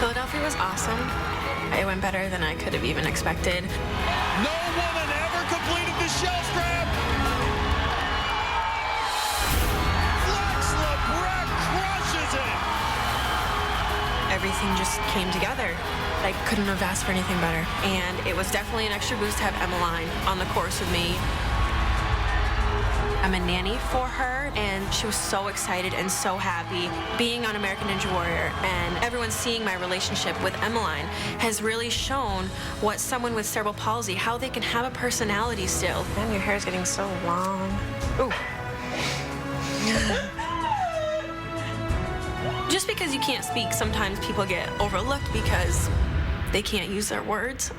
Philadelphia was awesome. It went better than I could have even expected. No woman ever completed the shelf grab. Flex Lebrec crushes it. Everything just came together. I couldn't have asked for anything better. And it was definitely an extra boost to have Emmeline on the course with me. I'm a nanny for her, and she was so excited and so happy being on American Ninja Warrior, and everyone seeing my relationship with Emmeline has really shown what someone with cerebral palsy, how they can have a personality still. Man, your hair is getting so long. Ooh. Just because you can't speak, sometimes people get overlooked because they can't use their words.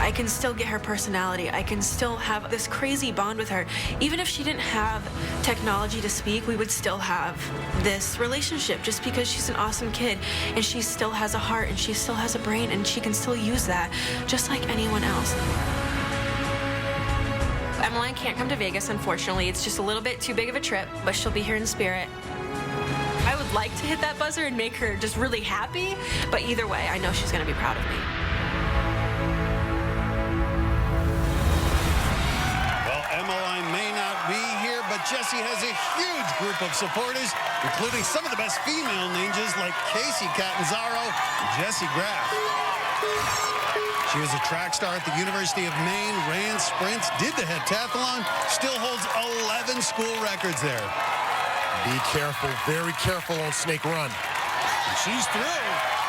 I can still get her personality. I can still have this crazy bond with her. Even if she didn't have technology to speak, we would still have this relationship just because she's an awesome kid and she still has a heart and she still has a brain and she can still use that just like anyone else. Emmeline can't come to Vegas, unfortunately. It's just a little bit too big of a trip, but she'll be here in spirit. I would like to hit that buzzer and make her just really happy, but either way, I know she's going to be proud of me. Well, Emmeline may not be here, but Jessie has a huge group of supporters, including some of the best female ninjas like Casey Catanzaro and Jessie Graff. She was a track star at the University of Maine, ran sprints, did the heptathlon, still holds 11 school records there. Be careful, very careful on Snake Run. And she's through,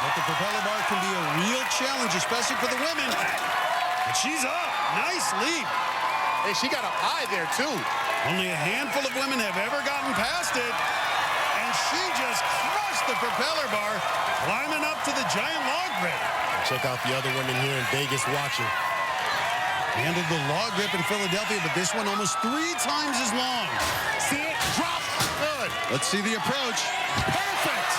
but the propeller bar can be a real challenge, especially for the women. But she's up. Nice lead. Hey, she got up high there, too. Only a handful of women have ever gotten past it. And she just crushed the propeller bar, climbing up to the giant log grip. Check out the other women here in Vegas watching. Handled the log grip in Philadelphia, but this one almost 3 times as long. See it? Drop. Good. Let's see the approach. Perfect.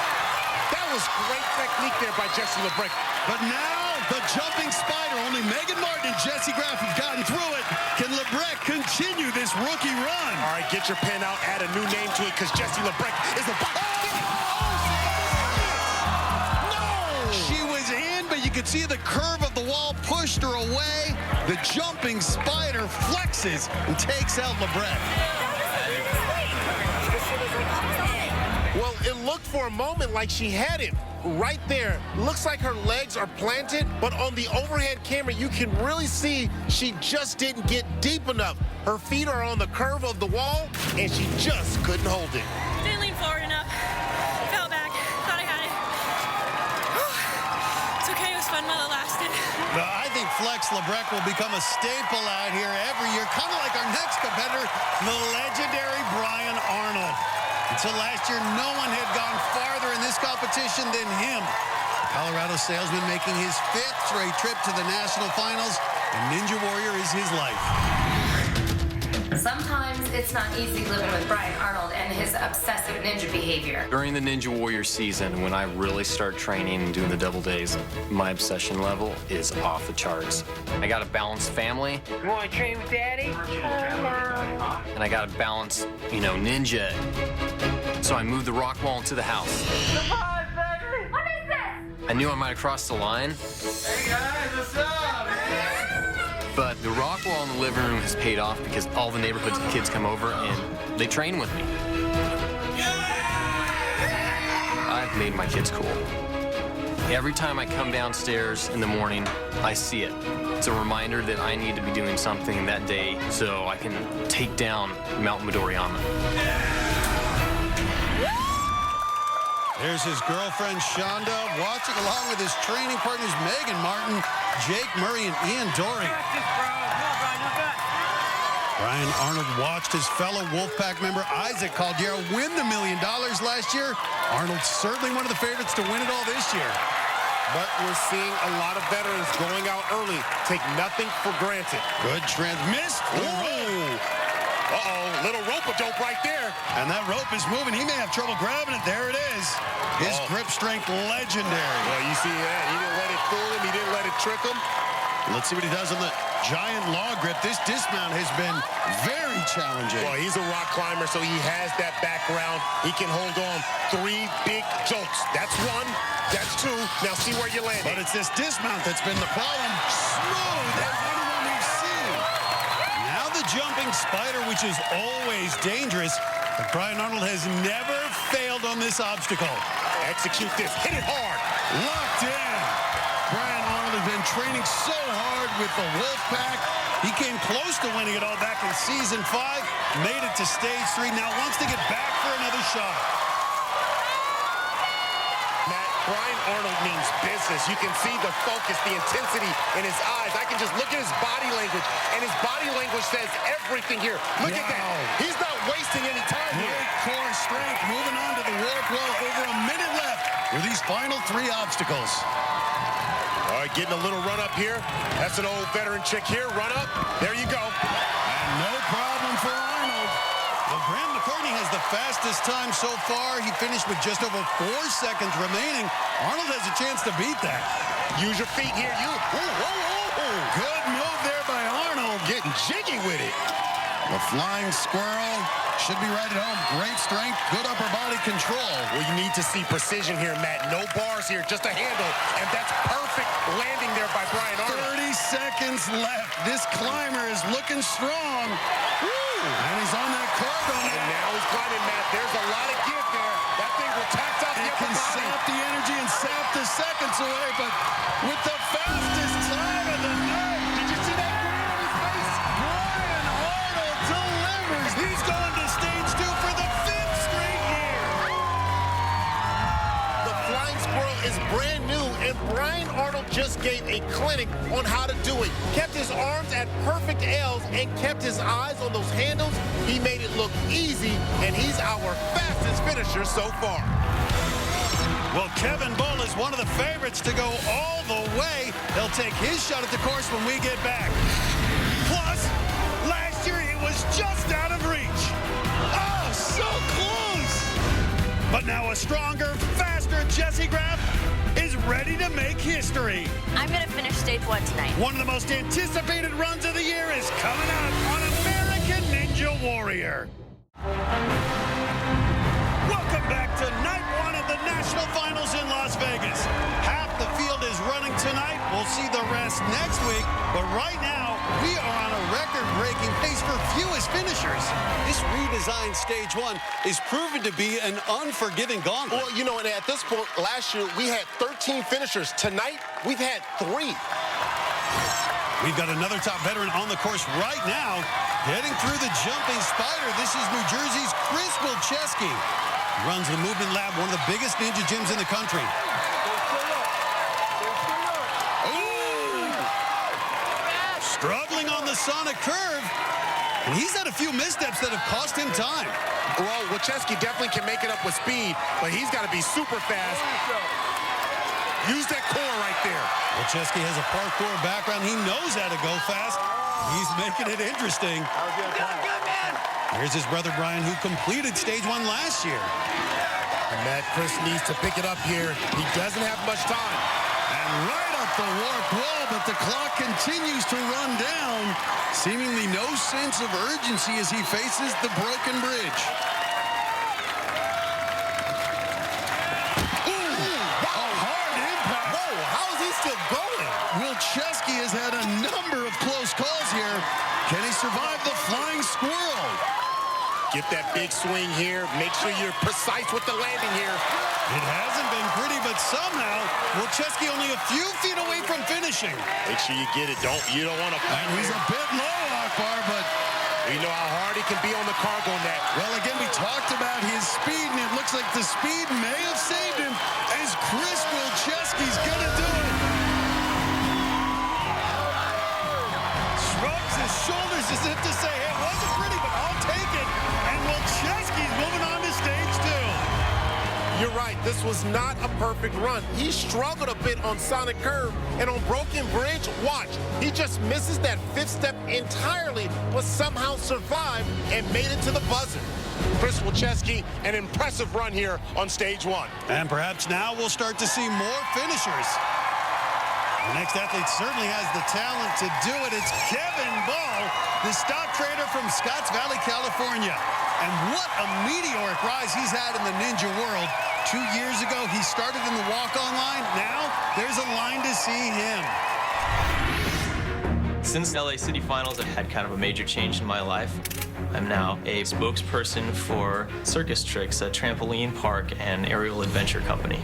That was great technique there by Jessie LeBrecq. But now the jumping spider. Only Megan Martin and Jessie Graff have gotten through it. Can LeBrecq continue this rookie run? All right, get your pen out, add a new name to it, because Jessie LeBrecq is about to get it. She was in, but you could see the curve of the wall pushed her away. The jumping spider flexes and takes out LeBrecq. Well, it looked for a moment like she had it right there. Looks like her legs are planted, but on the overhead camera, you can really see she just didn't get deep enough. Her feet are on the curve of the wall, and she just couldn't hold it. Didn't lean forward enough. Fell back. Thought I had it. It's okay. It was fun while it lasted. I think Flex LeBrecq will become a staple out here every year, kind of like our next competitor, the legendary Brian Arnold. Until last year, no one had gone farther in this competition than him. The Colorado salesman making his 5th straight trip to the national finals, and Ninja Warrior is his life. Sometimes it's not easy living with Brian Arnold and his obsessive ninja behavior. During the Ninja Warrior season, when I really start training and doing the double days, my obsession level is off the charts. I got a balanced family. You want to train with Daddy? And I got to balance, ninja. So I moved the rock wall into the house. Surprise, baby! What is this? I knew I might have crossed the line. Hey guys, what's up, man? But the rock wall in the living room has paid off because all the neighborhood kids come over and they train with me. I've made my kids cool. Every time I come downstairs in the morning, I see it. It's a reminder that I need to be doing something that day so I can take down Mount Midoriyama. There's his girlfriend, Shonda, watching along with his training partners, Megan Martin, Jake Murray, and Ian Dory. Brian Arnold watched his fellow Wolfpack member, Isaac Caldera, win the $1 million last year. Arnold's certainly one of the favorites to win it all this year. But we're seeing a lot of veterans going out early. Take nothing for granted. Good trend. Missed. Uh-oh, little rope-a-dope right there. And that rope is moving. He may have trouble grabbing it. There it is. His grip strength legendary. Well, you see that. He didn't let it fool him. He didn't let it trick him. Let's see what he does on the giant log grip. This dismount has been very challenging. Well, he's a rock climber, so he has that background. He can hold on 3 big jolts. That's 1. That's 2. Now see where you landed. But it's this dismount that's been the problem. Smooth as anyone we've seen. Now the jumping spider, which is always dangerous. But Brian Arnold has never failed on this obstacle. Execute this. Hit it hard. Locked in. Brian Arnold has been training so hard with the Wolfpack. He came close to winning it all back in season 5. Made it to stage 3. Now wants to get back for another shot. Brian Arnold means business. You can see the focus, the intensity in his eyes. I can just look at his body language, and his body language says everything here. Look at that. He's not wasting any time here. Great core strength. Moving on to the warp wall. Over a minute left with these final 3 obstacles. All right, getting a little run up here. That's an old veteran chick here. Run up. There you go. And no problem for Arnold. Well, Graham McCartney has the fastest time so far. He finished with just over 4 seconds remaining. Arnold has a chance to beat that. Use your feet here. Good move there by Arnold. Getting jiggy with it. The flying squirrel should be right at home. Great strength, good upper body control. Well, you need to see precision here, Matt. No bars here, just a handle. And that's perfect landing there by Brian Arnold. 30 seconds left. This climber is looking strong. Woo! And he's on that cargo. And now he's climbing, Matt. There's a lot of give there. That thing will tax off the It upper can body. sap the energy and sap the seconds away, but with the fastest time of the night. Did you see that grin on his face? Brian Arnold delivers. He's going to stage 2 for the 5th straight year. The flying squirrel is brand new, and Brian Arnold just gave a clinic on how to do it. Kept his arms at perfect L's and kept his eyes on those handles. He made it look easy, and he's our fastest finisher so far. Well, Kevin Bull is one of the favorites to go all the way. He'll take his shot at the course when we get back. Plus, last year it was just out of reach. Oh, so close. But now a stronger, faster Jesse Graff is ready to make history. I'm going to finish stage 1 tonight. One of the most anticipated runs of the year is coming up on American Ninja Warrior. Welcome back to night 1 of the National Finals in Las Vegas. Half the field is running tonight. We'll see the rest next week. But right now, we are on a record-breaking pace for fewest finishers. This redesigned Stage 1 is proven to be an unforgiving gauntlet. Well, you know, and at this point, last year, we had 13 finishers. Tonight, we've had 3. We've got another top veteran on the course right now. Heading through the jumping spider, this is New Jersey's Chris Wilczewski. Runs the Movement Lab, one of the biggest ninja gyms in the country. Ooh! Struggling on the sonic curve. And he's had a few missteps that have cost him time. Well, Wilczewski definitely can make it up with speed, but he's got to be super fast. Use that core right there. Wilczewski has a parkour background. He knows how to go fast. He's making it interesting. Here's his brother Brian, who completed Stage 1 last year. And Matt, Chris needs to pick it up here. He doesn't have much time. And right up the warp wall, but the clock continues to run down. Seemingly no sense of urgency as he faces the broken bridge. Still going. Wilczewski has had a number of close calls here. Can he survive the flying squirrel? Get that big swing here. Make sure you're precise with the landing here. It hasn't been pretty, but somehow Wilczewski only a few feet away from finishing. Make sure you get it. You don't want to. And he's a bit low, Akbar, but we know how hard he can be on the cargo net. Well, again, we talked about his speed, and it looks like the speed may have saved him as Chris Wilczewski's gonna do it. Shrugs his shoulders as if to say, hey, it wasn't pretty, but I'll take it. And Wilczewski's moving on to stage 2. You're right. This was not a perfect run. He struggled a bit on Sonic Curve, and on Broken Bridge, watch. He just misses that 5th step entirely, but somehow survived and made it to the buzzer. Chris Wilczewski, an impressive run here on Stage 1. And perhaps now we'll start to see more finishers. The next athlete certainly has the talent to do it. It's Kevin Bull, the stock trader from Scotts Valley, California. And what a meteoric rise he's had in the ninja world. 2 years ago, he started in the walk-on line. Now, there's a line to see him. Since LA City Finals, I've had kind of a major change in my life. I'm now a spokesperson for Circus Tricks, a trampoline park and aerial adventure company.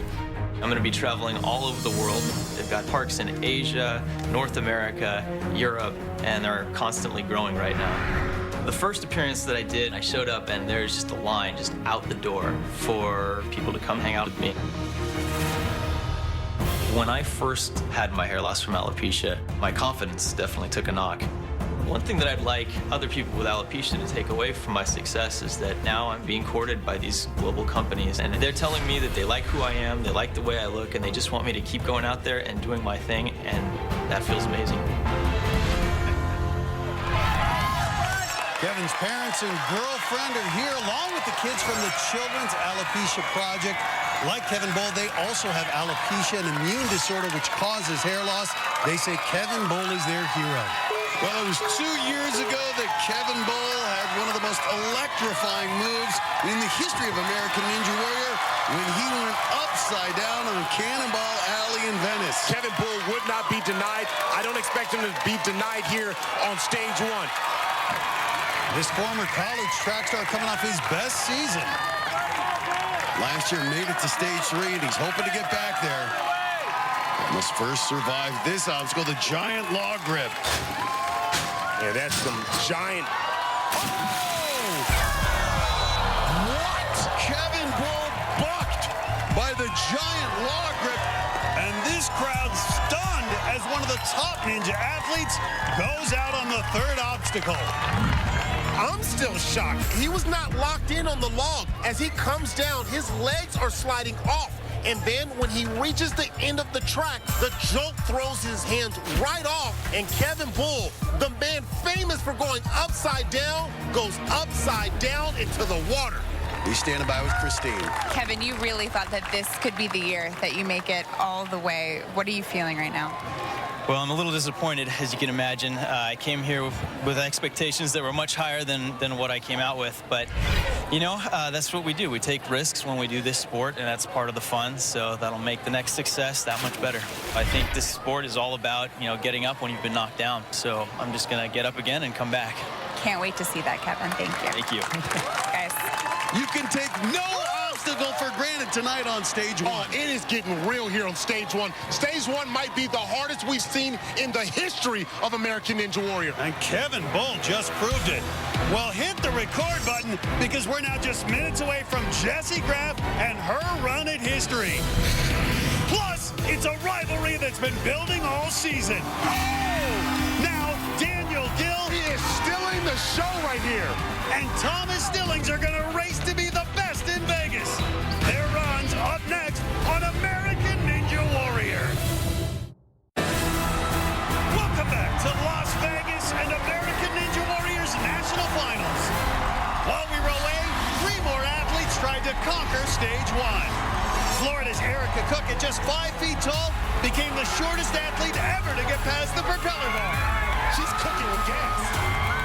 I'm going to be traveling all over the world. They've got parks in Asia, North America, Europe, and they're constantly growing right now. The first appearance that I did, I showed up and there's just a line just out the door for people to come hang out with me. When I first had my hair loss from alopecia, my confidence definitely took a knock. One thing that I'd like other people with alopecia to take away from my success is that now I'm being courted by these global companies, and they're telling me that they like who I am, they like the way I look, and they just want me to keep going out there and doing my thing, and that feels amazing. Kevin's parents and girlfriend are here, along with the kids from the Children's Alopecia Project. Like Kevin Bull, they also have alopecia, an immune disorder which causes hair loss. They say Kevin Bull is their hero. Well, it was 2 years ago that Kevin Bull had one of the most electrifying moves in the history of American Ninja Warrior when he went upside down on Cannonball Alley in Venice. Kevin Bull would not be denied. I don't expect him to be denied here on stage 1. This former college track star coming off his best season. Last year made it to stage 3, and he's hoping to get back there. Must first survive this obstacle, the giant log grip. Yeah, that's some giant... What? Kevin Bull bucked by the giant log grip, and this crowd, stunned as one of the top ninja athletes, goes out on the 3rd obstacle. I'm still shocked. He was not locked in on the log. As he comes down, his legs are sliding off. And then when he reaches the end of the track, the jolt throws his hands right off. And Kevin Bull, the man famous for going upside down, goes upside down into the water. He's standing by with Kristine. Kevin, you really thought that this could be the year that you make it all the way. What are you feeling right now? Well, I'm a little disappointed, as you can imagine. I came here with expectations that were much higher than what I came out with. But, you know, that's what we do. We take risks when we do this sport, and that's part of the fun. So that'll make the next success that much better. I think this sport is all about, you know, getting up when you've been knocked down. So I'm just going to get up again and come back. Can't wait to see that, Kevin. Thank you. Thank you. Guys. You can take no obstacle for granted tonight on stage 1. Oh, it is getting real here on stage 1. Stage 1 might be the hardest we've seen in the history of American Ninja Warrior. And Kevin Bull just proved it. Well, hit the record button, because we're now just minutes away from Jessie Graff and her run at history. Plus, it's a rivalry that's been building all season. Oh! Now, Daniel Gill, he is stealing the show right here. And Thomas Stillings are going to race to be the best in Vegas. Their run's up next on American Ninja Warrior. Welcome back to Las Vegas and American Ninja Warrior's National Finals. While we were away, 3 more athletes tried to conquer stage 1. Florida's Erica Cook, at just 5 feet tall, became the shortest athlete ever to get past the propeller bar. She's cooking with gas.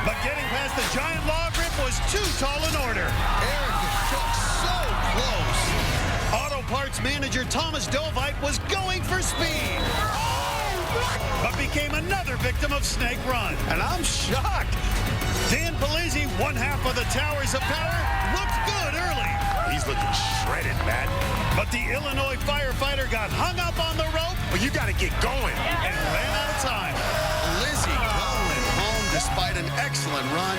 But getting past the giant log grip was too tall an order. Erica Cook so close. Auto parts manager Thomas Dovite was going for speed, but became another victim of Snake Run. And I'm shocked. Dan Palizzi, 1/2 of the Towers of Power, looked good early. He's looking shredded, Matt. But the Illinois firefighter got hung up on the rope. But you got to get going. And ran out of time. Lizzie going home despite an excellent run.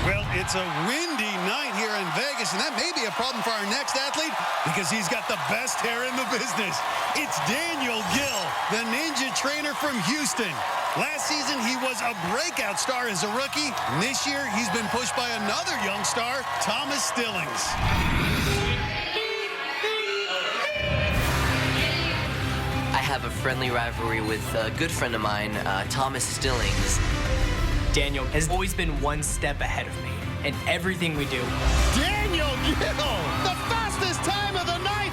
Well, it's a windy night here in Vegas, and that may be a problem for our next athlete, because he's got the best hair in the business. It's Daniel Gill, the ninja trainer from Houston. Last season, he was a breakout star as a rookie. And this year, he's been pushed by another young star, Thomas Stillings. I have a friendly rivalry with a good friend of mine, Thomas Stillings. Daniel has always been one step ahead of me in everything we do. Daniel Gill, the fastest time of the night.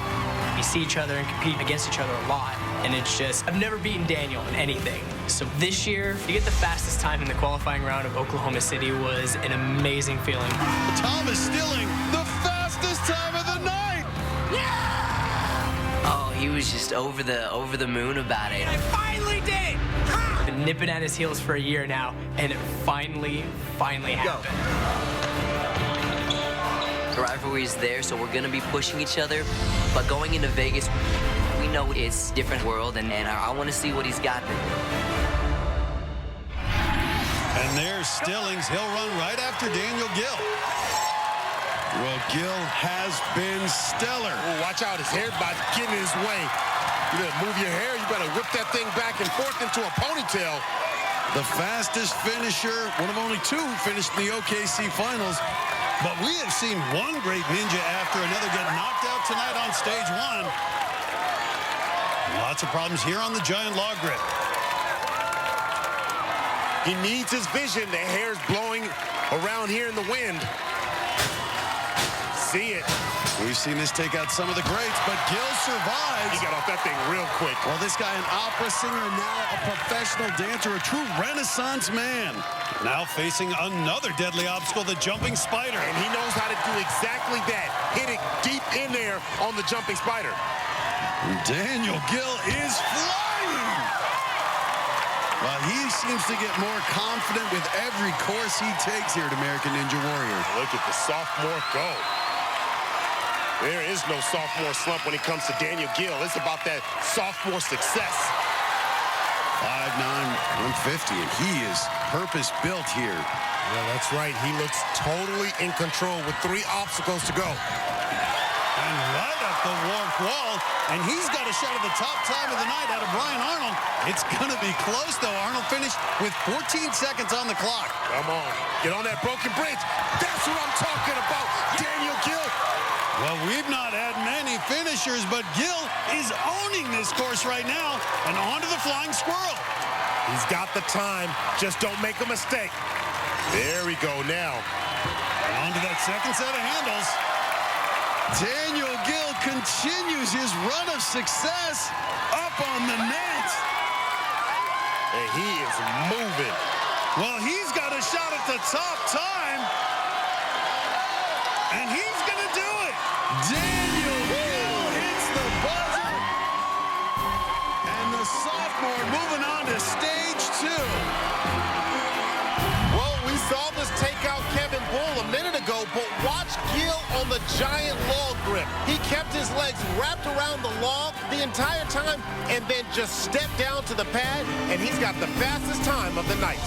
We see each other and compete against each other a lot, and it's just, I've never beaten Daniel in anything. So this year, to get the fastest time in the qualifying round of Oklahoma City was an amazing feeling. Thomas Stilling, the fastest time of the night. Yeah! Oh, he was just over the moon about it. I finally did! I've been nipping at his heels for a year now, and it finally happened. The rivalry is there, so we're gonna be pushing each other. But going into Vegas, we know it's a different world, and I want to see what he's got. And there's Stillings. He'll run right after Daniel Gill. Well, Gill has been stellar. Ooh, watch out, his hair's about to get in his way. You better move your hair, you better whip that thing back and forth into a ponytail. The fastest finisher, one of only 2 who finished in the OKC finals. But we have seen one great ninja after another get knocked out tonight on stage 1. Lots of problems here on the giant log grip. He needs his vision. The hair's blowing around here in the wind. see it. We've seen this take out some of the greats, but Gil survives. He got off that thing real quick. Well, this guy, an opera singer, and now a professional dancer, a true Renaissance man. Now facing another deadly obstacle, the jumping spider. And he knows how to do exactly that. Hit it deep in there on the jumping spider. Daniel Gil is flying. Well, he seems to get more confident with every course he takes here at American Ninja Warrior. Look at the sophomore go. There is no sophomore slump when it comes to Daniel Gil. It's about that sophomore success. 5'9", 150, and he is purpose-built here. Yeah, that's right. He looks totally in control with 3 obstacles to go. And right up the warped wall, and he's got a shot at the top time of the night out of Brian Arnold. It's going to be close, though. Arnold finished with 14 seconds on the clock. Come on, get on that broken bridge. That's what I'm talking about, Daniel Gil. Well, we've not had many finishers, but Gil is owning this course right now, and onto the flying squirrel. He's got the time, just don't make a mistake. There we go now. And onto that second set of handles. Daniel Gil continues his run of success up on the net. And he is moving. Well, he's got a shot at the top time. And he's going to do it. Daniel Gil hits the buzzer. And the sophomore moving on to stage 2. Well, we saw this take out Kevin Bull a minute ago, but watch Gil on the giant log grip. He kept his legs wrapped around the log the entire time and then just stepped down to the pad, and he's got the fastest time of the night.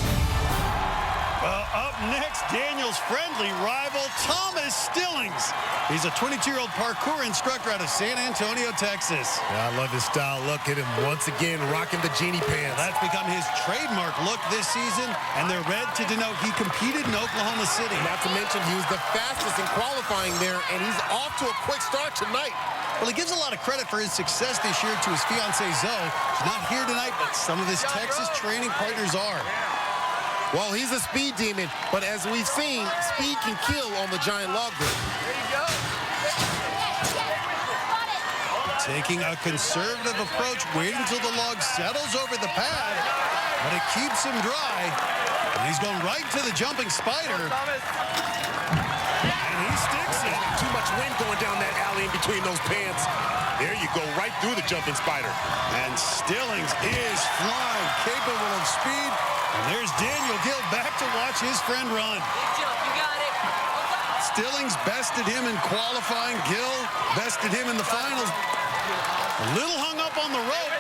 Well, up next, Daniel's friendly rival, Thomas Stillings. He's a 22-year-old parkour instructor out of San Antonio, Texas. Yeah, I love his style. Look at him once again rocking the genie pants. That's become his trademark look this season, and they're red to denote he competed in Oklahoma City. Not to mention he was the fastest in qualifying there, and he's off to a quick start tonight. Well, he gives a lot of credit for his success this year to his fiancée, Zoe. She's not here tonight, but some of his Texas training partners are. Well, he's a speed demon, but as we've seen, speed can kill on the giant log grip. There you go. Taking a conservative approach, waiting until the log settles over the pad, but it keeps him dry. And he's going right to the jumping spider. And he sticks it. Too much wind going down that alley in between those pants. There you go, right through the jumping spider. And Stillings is flying, capable of speed. And there's Daniel Gil back to watch his friend run. Big jump, you got it. Stillings bested him in qualifying. Gil bested him in the finals. A little hung up on the rope.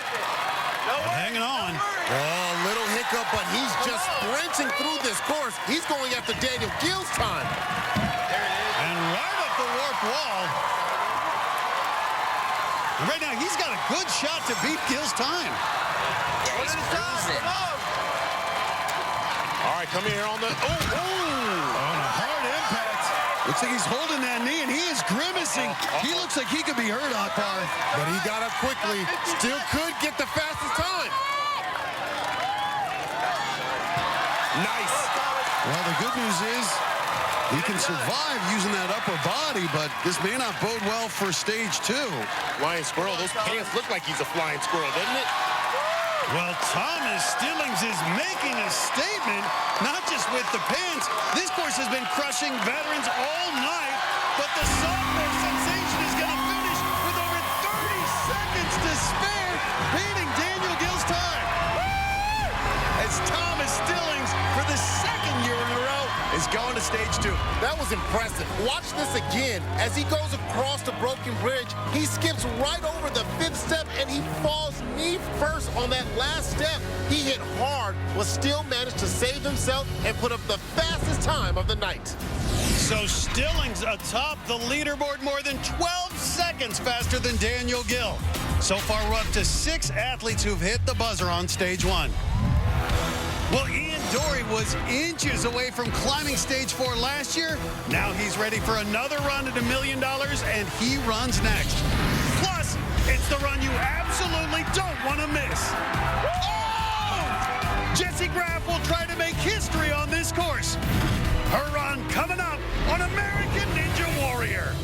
But hanging on. Oh, little hiccup, but he's just sprinting through this course. He's going after Daniel Gil's time. And right up the warped wall. And right now, he's got a good shot to beat Gil's time. Yeah, he's cruising. All right, come here on the... Oh! On a hard impact. Looks like he's holding that knee, and he is grimacing. He looks like he could be hurt, Akbar. But he got up quickly. Still could get the fastest time. Nice. Well, the good news is he can survive using that upper body, but this may not bode well for stage 2. Flying squirrel. Those pants look like he's a flying squirrel, doesn't it? Well, Thomas Stillings is making a statement, not just with the pants. This course has been crushing veterans all night, but the sophomore sensation is going to finish with over 30 seconds to spare, beating Daniel Gil's time. As Thomas Stillings, for the second year in a row, is going to stage 2. That was impressive. Watch this again. As he goes across the broken bridge, he skips right over the 5th step, and he falls knee first on that last step. He hit hard, but still managed to save himself and put up the fastest time of the night. So Stillings atop the leaderboard more than 12 seconds faster than Daniel Gil. So far, we're up to 6 athletes who've hit the buzzer on stage 1. Well, Ian Dory was inches away from climbing stage 4 last year. Now he's ready for another run at $1 million, and he runs next. Plus, it's the run you absolutely don't want to miss. Oh! Jesse Graff will try to make history on this course. Her run coming up on American Ninja Warrior.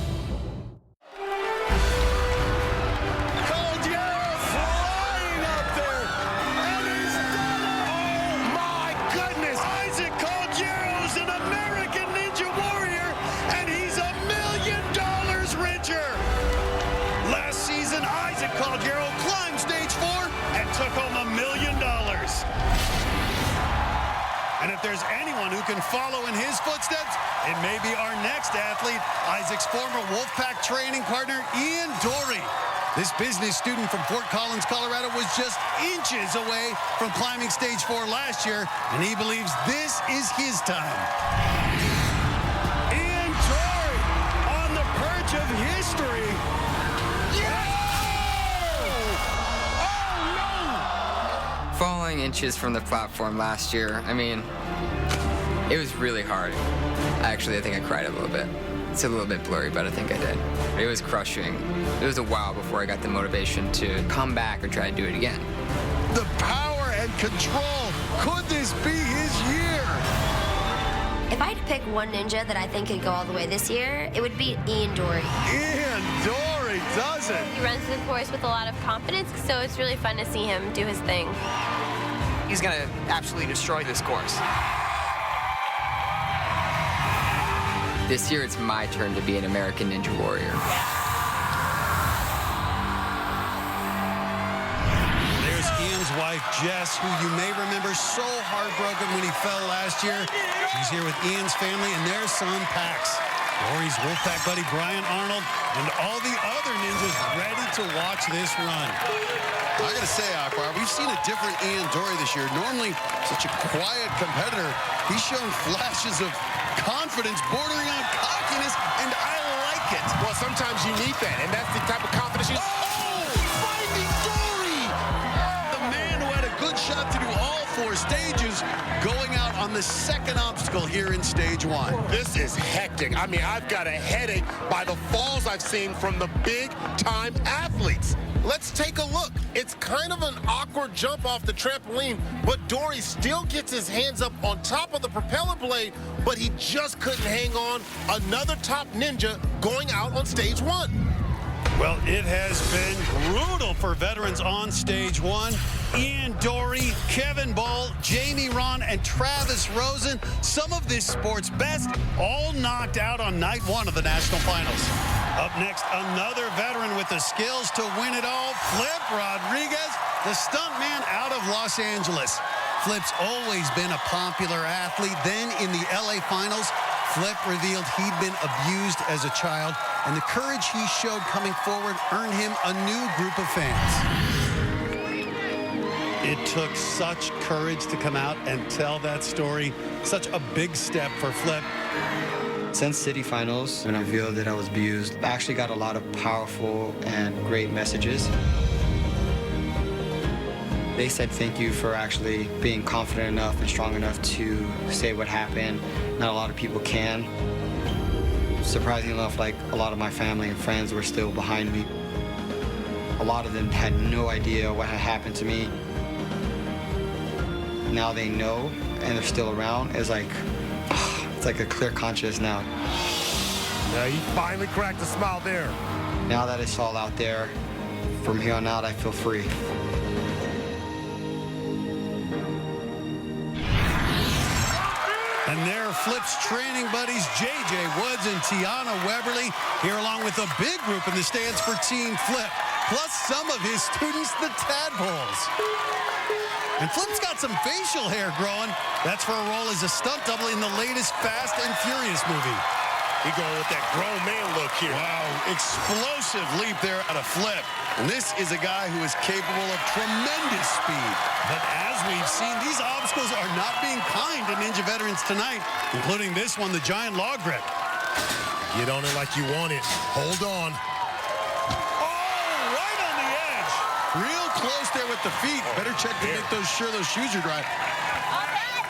there's anyone who can follow in his footsteps, it may be our next athlete, Isaac's former Wolfpack training partner, Ian Dory. This business student from Fort Collins, Colorado, was just inches away from climbing stage 4 last year, and he believes this is his time. Ian Dory on the perch of history. Falling inches from the platform last year, I mean, it was really hard. Actually, I think I cried a little bit. It's a little bit blurry, but I think I did. It was crushing. It was a while before I got the motivation to come back and try to do it again. The power and control. Could this be his year? If I had to pick one ninja that I think could go all the way this year, it would be Ian Dory. Ian Dory does it. He runs the course with a lot of confidence, so it's really fun to see him do his thing. He's going to absolutely destroy this course. This year, it's my turn to be an American Ninja Warrior. There's Ian's wife, Jess, who you may remember so heartbroken when he fell last year. She's here with Ian's family and their son, Pax. Dory's Wolfpack buddy, Brian Arnold, and all the other ninjas ready to watch this run. I gotta say, Akbar, we've seen a different Ian Dory this year. Normally, such a quiet competitor. He's shown flashes of confidence bordering on cockiness, and I like it. Well, sometimes you need that, and that's the type of confidence you... Finding Dory! The man who had a good shot to do all 4 stages, going out on the second obstacle here in stage 1. This is hectic. I mean, I've got a headache by the falls I've seen from the big-time athletes. Let's take a look. It's kind of an awkward jump off the trampoline, but Dory still gets his hands up on top of the propeller blade, but he just couldn't hang on. Another top ninja going out on stage 1. Well, it has been brutal for veterans on stage 1. Ian Dory, Kevin Ball, Jamie Ron, and Travis Rosen, some of this sport's best, all knocked out on night 1 of the national finals. Up next, another veteran with the skills to win it all, Flip Rodriguez, the stuntman out of Los Angeles. Flip's always been a popular athlete. Then in the LA finals, Flip revealed he'd been abused as a child, and the courage he showed coming forward earned him a new group of fans. It took such courage to come out and tell that story. Such a big step for Flip. Since city finals, when I revealed that I was abused, I actually got a lot of powerful and great messages. They said thank you for actually being confident enough and strong enough to say what happened. Not a lot of people can. Surprisingly enough, like a lot of my family and friends were still behind me. A lot of them had no idea what had happened to me. Now they know and they're still around. It's like a clear conscience now. Yeah, he finally cracked a smile there. Now that it's all out there, from here on out, I feel free. And there are Flip's training buddies, J.J. Woods and Tiana Weberly, here along with a big group in the stands for Team Flip, plus some of his students, the Tadpoles. And Flip's got some facial hair growing. That's for a role as a stunt double in the latest Fast and Furious movie. He going with that grown man look here. Wow, explosive leap there out of Flip. And this is a guy who is capable of tremendous speed. But as we've seen, these obstacles are not being kind to ninja veterans tonight, including this one, the giant log grip. Get on it like you want it. Hold on. Right on the edge. Real close there with the feet. Better check to make sure those shoes are dry.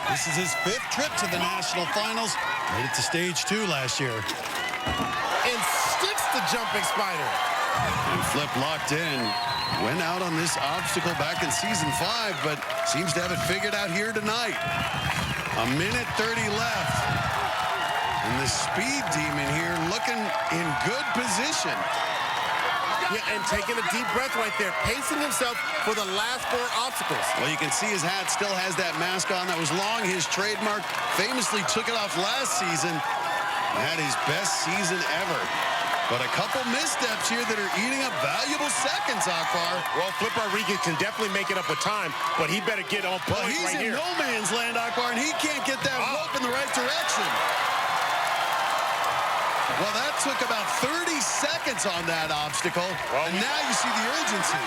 This is his 5th trip to the national finals. Made it to stage 2 last year. And sticks the jumping spider. And Flip locked in. Went out on this obstacle back in season 5, but seems to have it figured out here tonight. 1:30 left. And the speed demon here looking in good position. Yeah, and taking a deep breath right there, pacing himself for the last 4 obstacles. Well, you can see his hat still has that mask on. That was long his trademark. Famously took it off last season. Had his best season ever. But a couple missteps here that are eating up valuable seconds, Akbar. Well, Flip Rodriguez can definitely make it up with time, but he better get on point Well, he's right in here. no man's land, Akbar, and he can't get that rope in the right direction. Well, that took about 30 seconds on that obstacle, and now you see the urgency.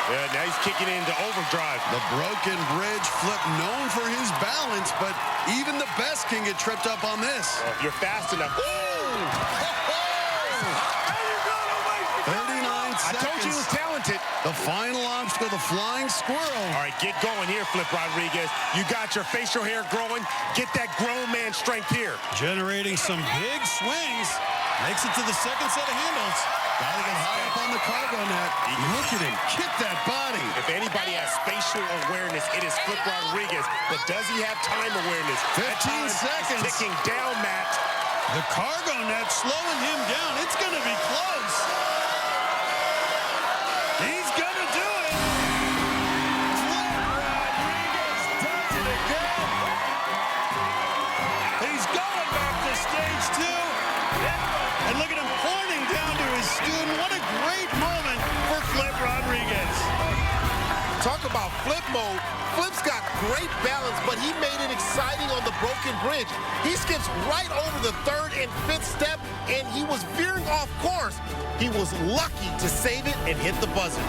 Yeah, now he's kicking into overdrive. The broken bridge flip, known for his balance, but even the best can get tripped up on this. Well, if you're fast enough. 39 seconds. I told you he was talented. The final obstacle, the flying squirrel. All right, get going here, Flip Rodriguez. You got your facial hair growing. Get that grown man strength here. Generating some big swings. Makes it to the second set of handles. Gotta get high up on the cargo net. Look at him, kick that body. If anybody has spatial awareness, it is Flip Rodriguez. But does he have time awareness? 15 seconds. Ticking down, Matt. The cargo net slowing him down. It's gonna be close. He's gonna do it. Flip Rodriguez does it again. He's going back to stage 2. And look at him pointing down to his student. What a great moment for Flip Rodriguez. Talk about flip mode. Flip's got great balance, but he made it exciting on the broken bridge. He skips right over the 3rd and 5th step, and he was veering off course. He was lucky to save it and hit the buzzer.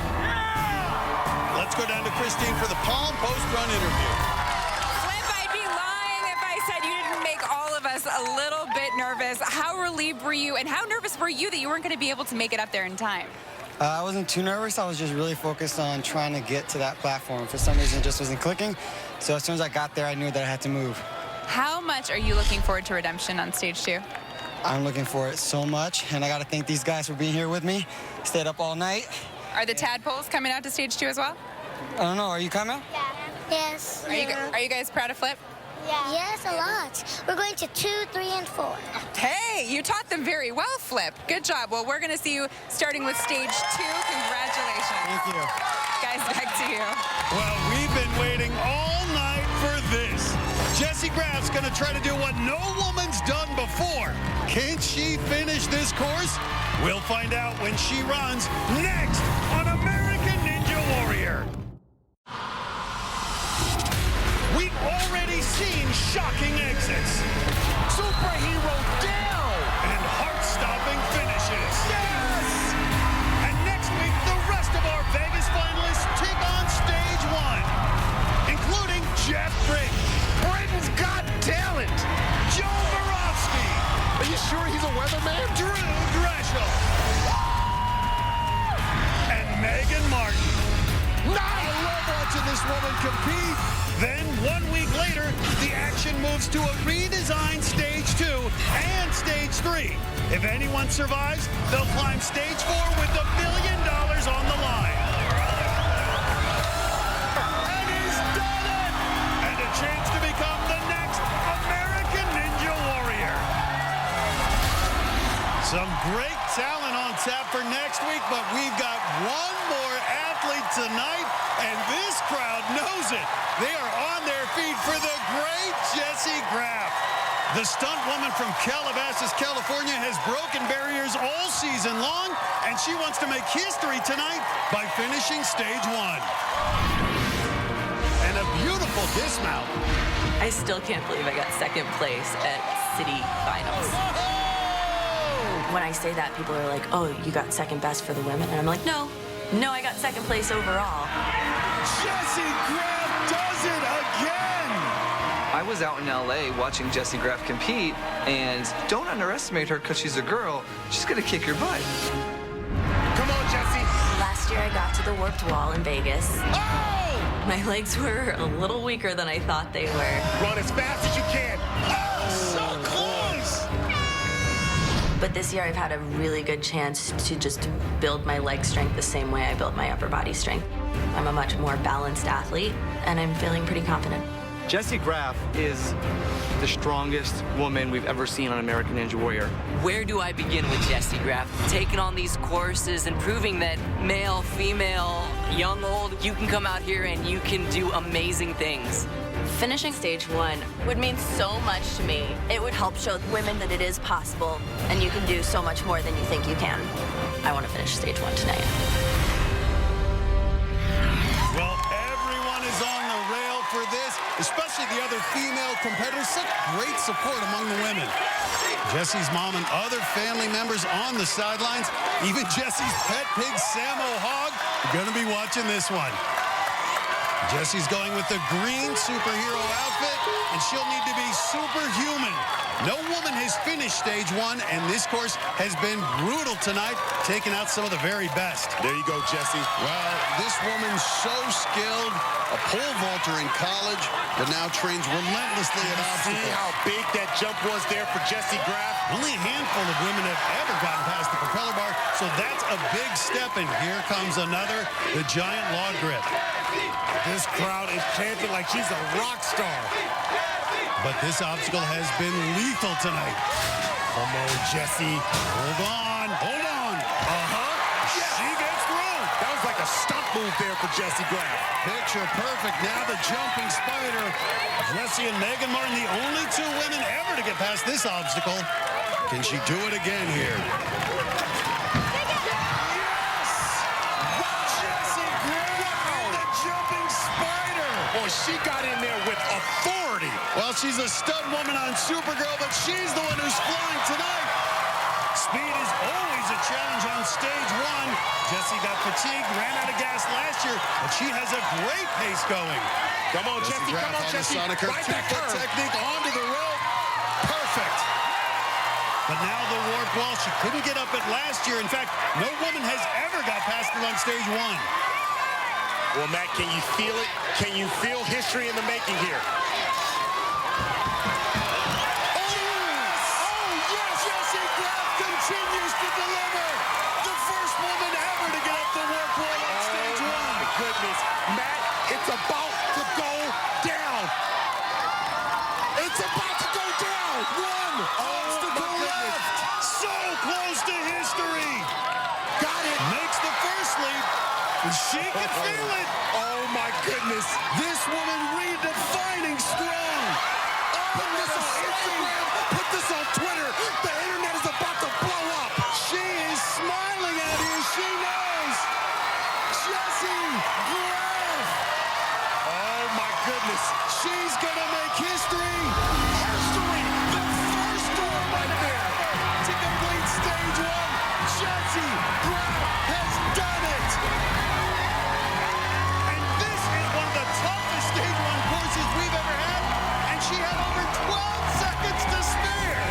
Let's go down to Kristine for the Palm post-run interview. Flip, I'd be lying if I said you didn't make all of us a little bit nervous. How relieved were you, and how nervous were you that you weren't going to be able to make it up there in time? I wasn't too nervous. I was just really focused on trying to get to that platform. For some reason, it just wasn't clicking. So as soon as I got there, I knew that I had to move. How much are you looking forward to redemption on stage 2? I'm looking for it so much, and I got to thank these guys for being here with me. Stayed up all night. Are the tadpoles coming out to stage 2 as well? I don't know. Are you coming? Yeah. Yes. Are you guys proud of Flip? Yeah. Yes, a lot. We're going to 2, 3, and 4. Hey, you taught them very well, Flip. Good job. Well, we're going to see you starting with stage 2. Congratulations. Thank you. Guys, back to you. Well, we've been waiting all night for this. Jessie Graf's going to try to do what no woman's done before. Can she finish this course? We'll find out when she runs next on American Ninja Warrior. We've already seen shocking exits. Superhero down. And heart-stopping finishes. Yes! And next week, the rest of our Vegas finalists take on stage 1, including Jeff Brayton. Brayton's got talent. Joe Borofsky. Are you sure he's a weatherman? Drew Dreshel. And Megan Martin. Nice! I love watching this woman compete. Then, 1 week later, the action moves to a redesigned Stage 2 and Stage 3. If anyone survives, they'll climb Stage 4 with $1 million on the line. And he's done it! And a chance to become the next American Ninja Warrior. Some great talent on tap for next week, but we've got one more athlete tonight, and this crowd knows it. They are on their feet for the great Jessie Graf. The stunt woman from Calabasas, California has broken barriers all season long, and she wants to make history tonight by finishing stage 1. And a beautiful dismount. I still can't believe I got second place at city finals. When I say that, people are like, oh, you got second best for the women? And I'm like, no, I got second place overall. Jessie Graf does it again! I was out in LA watching Jessie Graf compete, and don't underestimate her because she's a girl. She's gonna kick your butt. Come on, Jessie. Last year I got to the warped wall in Vegas. Oh! My legs were a little weaker than I thought they were. Run as fast as you can. Oh, so close! But this year I've had a really good chance to just build my leg strength the same way I built my upper body strength. I'm a much more balanced athlete, and I'm feeling pretty confident. Jessie Graf is the strongest woman we've ever seen on American Ninja Warrior. Where do I begin with Jessie Graf? Taking on these courses and proving that male, female, Young, old, you can come out here and you can do amazing things. Finishing stage 1 would mean so much to me. It would help show women that it is possible and you can do so much more than you think you can. I want to finish stage 1 tonight. Well, everyone is on the rail for this, especially the other female competitors. Such great support among the women. Jessie's mom and other family members on the sidelines. Even Jessie's pet pig, Sammo Hogg, going to be watching this one. Jessie's going with the green superhero outfit, and she'll need to be superhuman. No woman has finished stage 1, and this course has been brutal tonight, taking out some of the very best. There you go, Jessie. Well, this woman's so skilled, a pole vaulter in college, but now trains relentlessly at obstacles. See how big that jump was there for Jessie Graff? Only a handful of women have ever gotten past the propeller bar, so that's a big step, and here comes another, the giant log grip. This crowd is chanting like she's a rock star. But this obstacle has been lethal tonight. Come on, Jessie. Hold on. Hold on. Yes. She gets through. That was like a stunt move there for Jessie Graff. Picture perfect. Now the jumping spider. Jessie and Megan Martin, the only 2 women ever to get past this obstacle. Can she do it again here? Boy, she got in there with authority. Well, she's a stud woman on Supergirl, but she's the one who's flying tonight. Speed is always a challenge on stage 1. Jessie got fatigued, ran out of gas last year, but she has a great pace going. Come on, Jessie. Come on, Jessie. Ride that curve. Technique onto the rope. Perfect. But now the warp wall, she couldn't get up it last year. In fact, no woman has ever got past it on stage 1. Well, Matt, can you feel it? Can you feel history in the making here? Jessie Graff continues to deliver. The first woman ever to get up the warp wall on stage 1. My goodness. Matt, it's about to go down. It's about to go down. 1 obstacle left. So close to history. Got it. Makes the first leap. She can feel it. Oh, my goodness. This woman redefining strong. Put this on Instagram. Put this on Twitter. The internet is about to blow up. She is smiling out here. She knows. Jessie Graff. Oh, my goodness. She's going to make history. History. The first one right there. To complete stage 1, Jessie Graff has done it. And this is one of the toughest stage 1 courses we've ever had, and she had over 12 seconds to spare.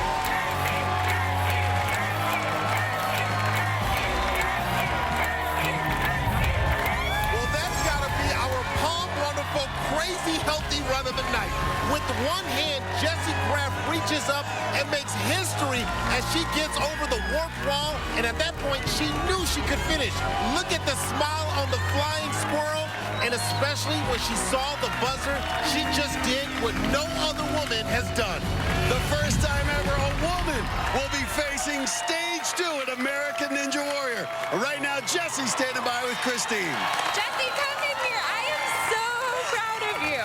Well, that's got to be our Palm Wonderful Crazy Healthy Run of the night. With one hand, Jessie Graff reaches up and makes history as she gets over the warp wall, and at that point, she knew she could finish. Look at the smile on the flying squirrel, and especially when she saw the buzzer, she just did what no other woman has done. The first time ever a woman will be facing stage 2 at American Ninja Warrior. Right now, Jessie's standing by with Kristine. Jessie, come in here. I am so proud of you.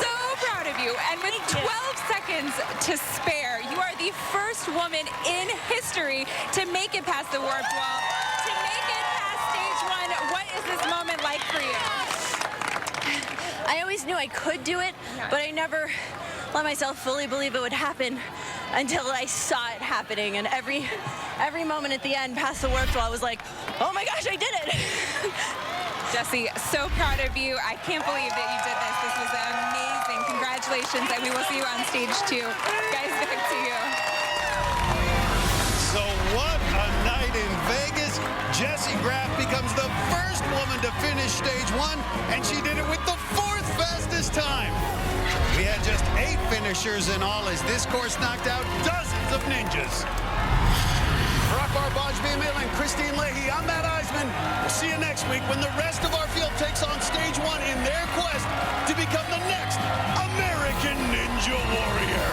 So proud of you. And with 12 seconds to spare, you are the first woman in history to make it past the warp wall, to make it past stage 1. What is this moment like for you? I always knew I could do it, but I never let myself fully believe it would happen until I saw it happening. And every moment at the end past the warp wall, I was like, oh my gosh, I did it. Jessie, so proud of you. I can't believe that you did this. This was amazing. Congratulations, and we will see you on stage 2. Guys, back to you. So what a night in Vegas. Jessie Graff becomes the first woman to finish stage 1, and she did it with the 4th fastest time. We had just 8 finishers in all as this course knocked out dozens of ninjas. For Akbar, Gbaja-Biamila, and Kristine Leahy, I'm Matt Iseman. We'll see you next week when the rest of our field takes on stage 1 in their quest to become the next American Ninja Warrior.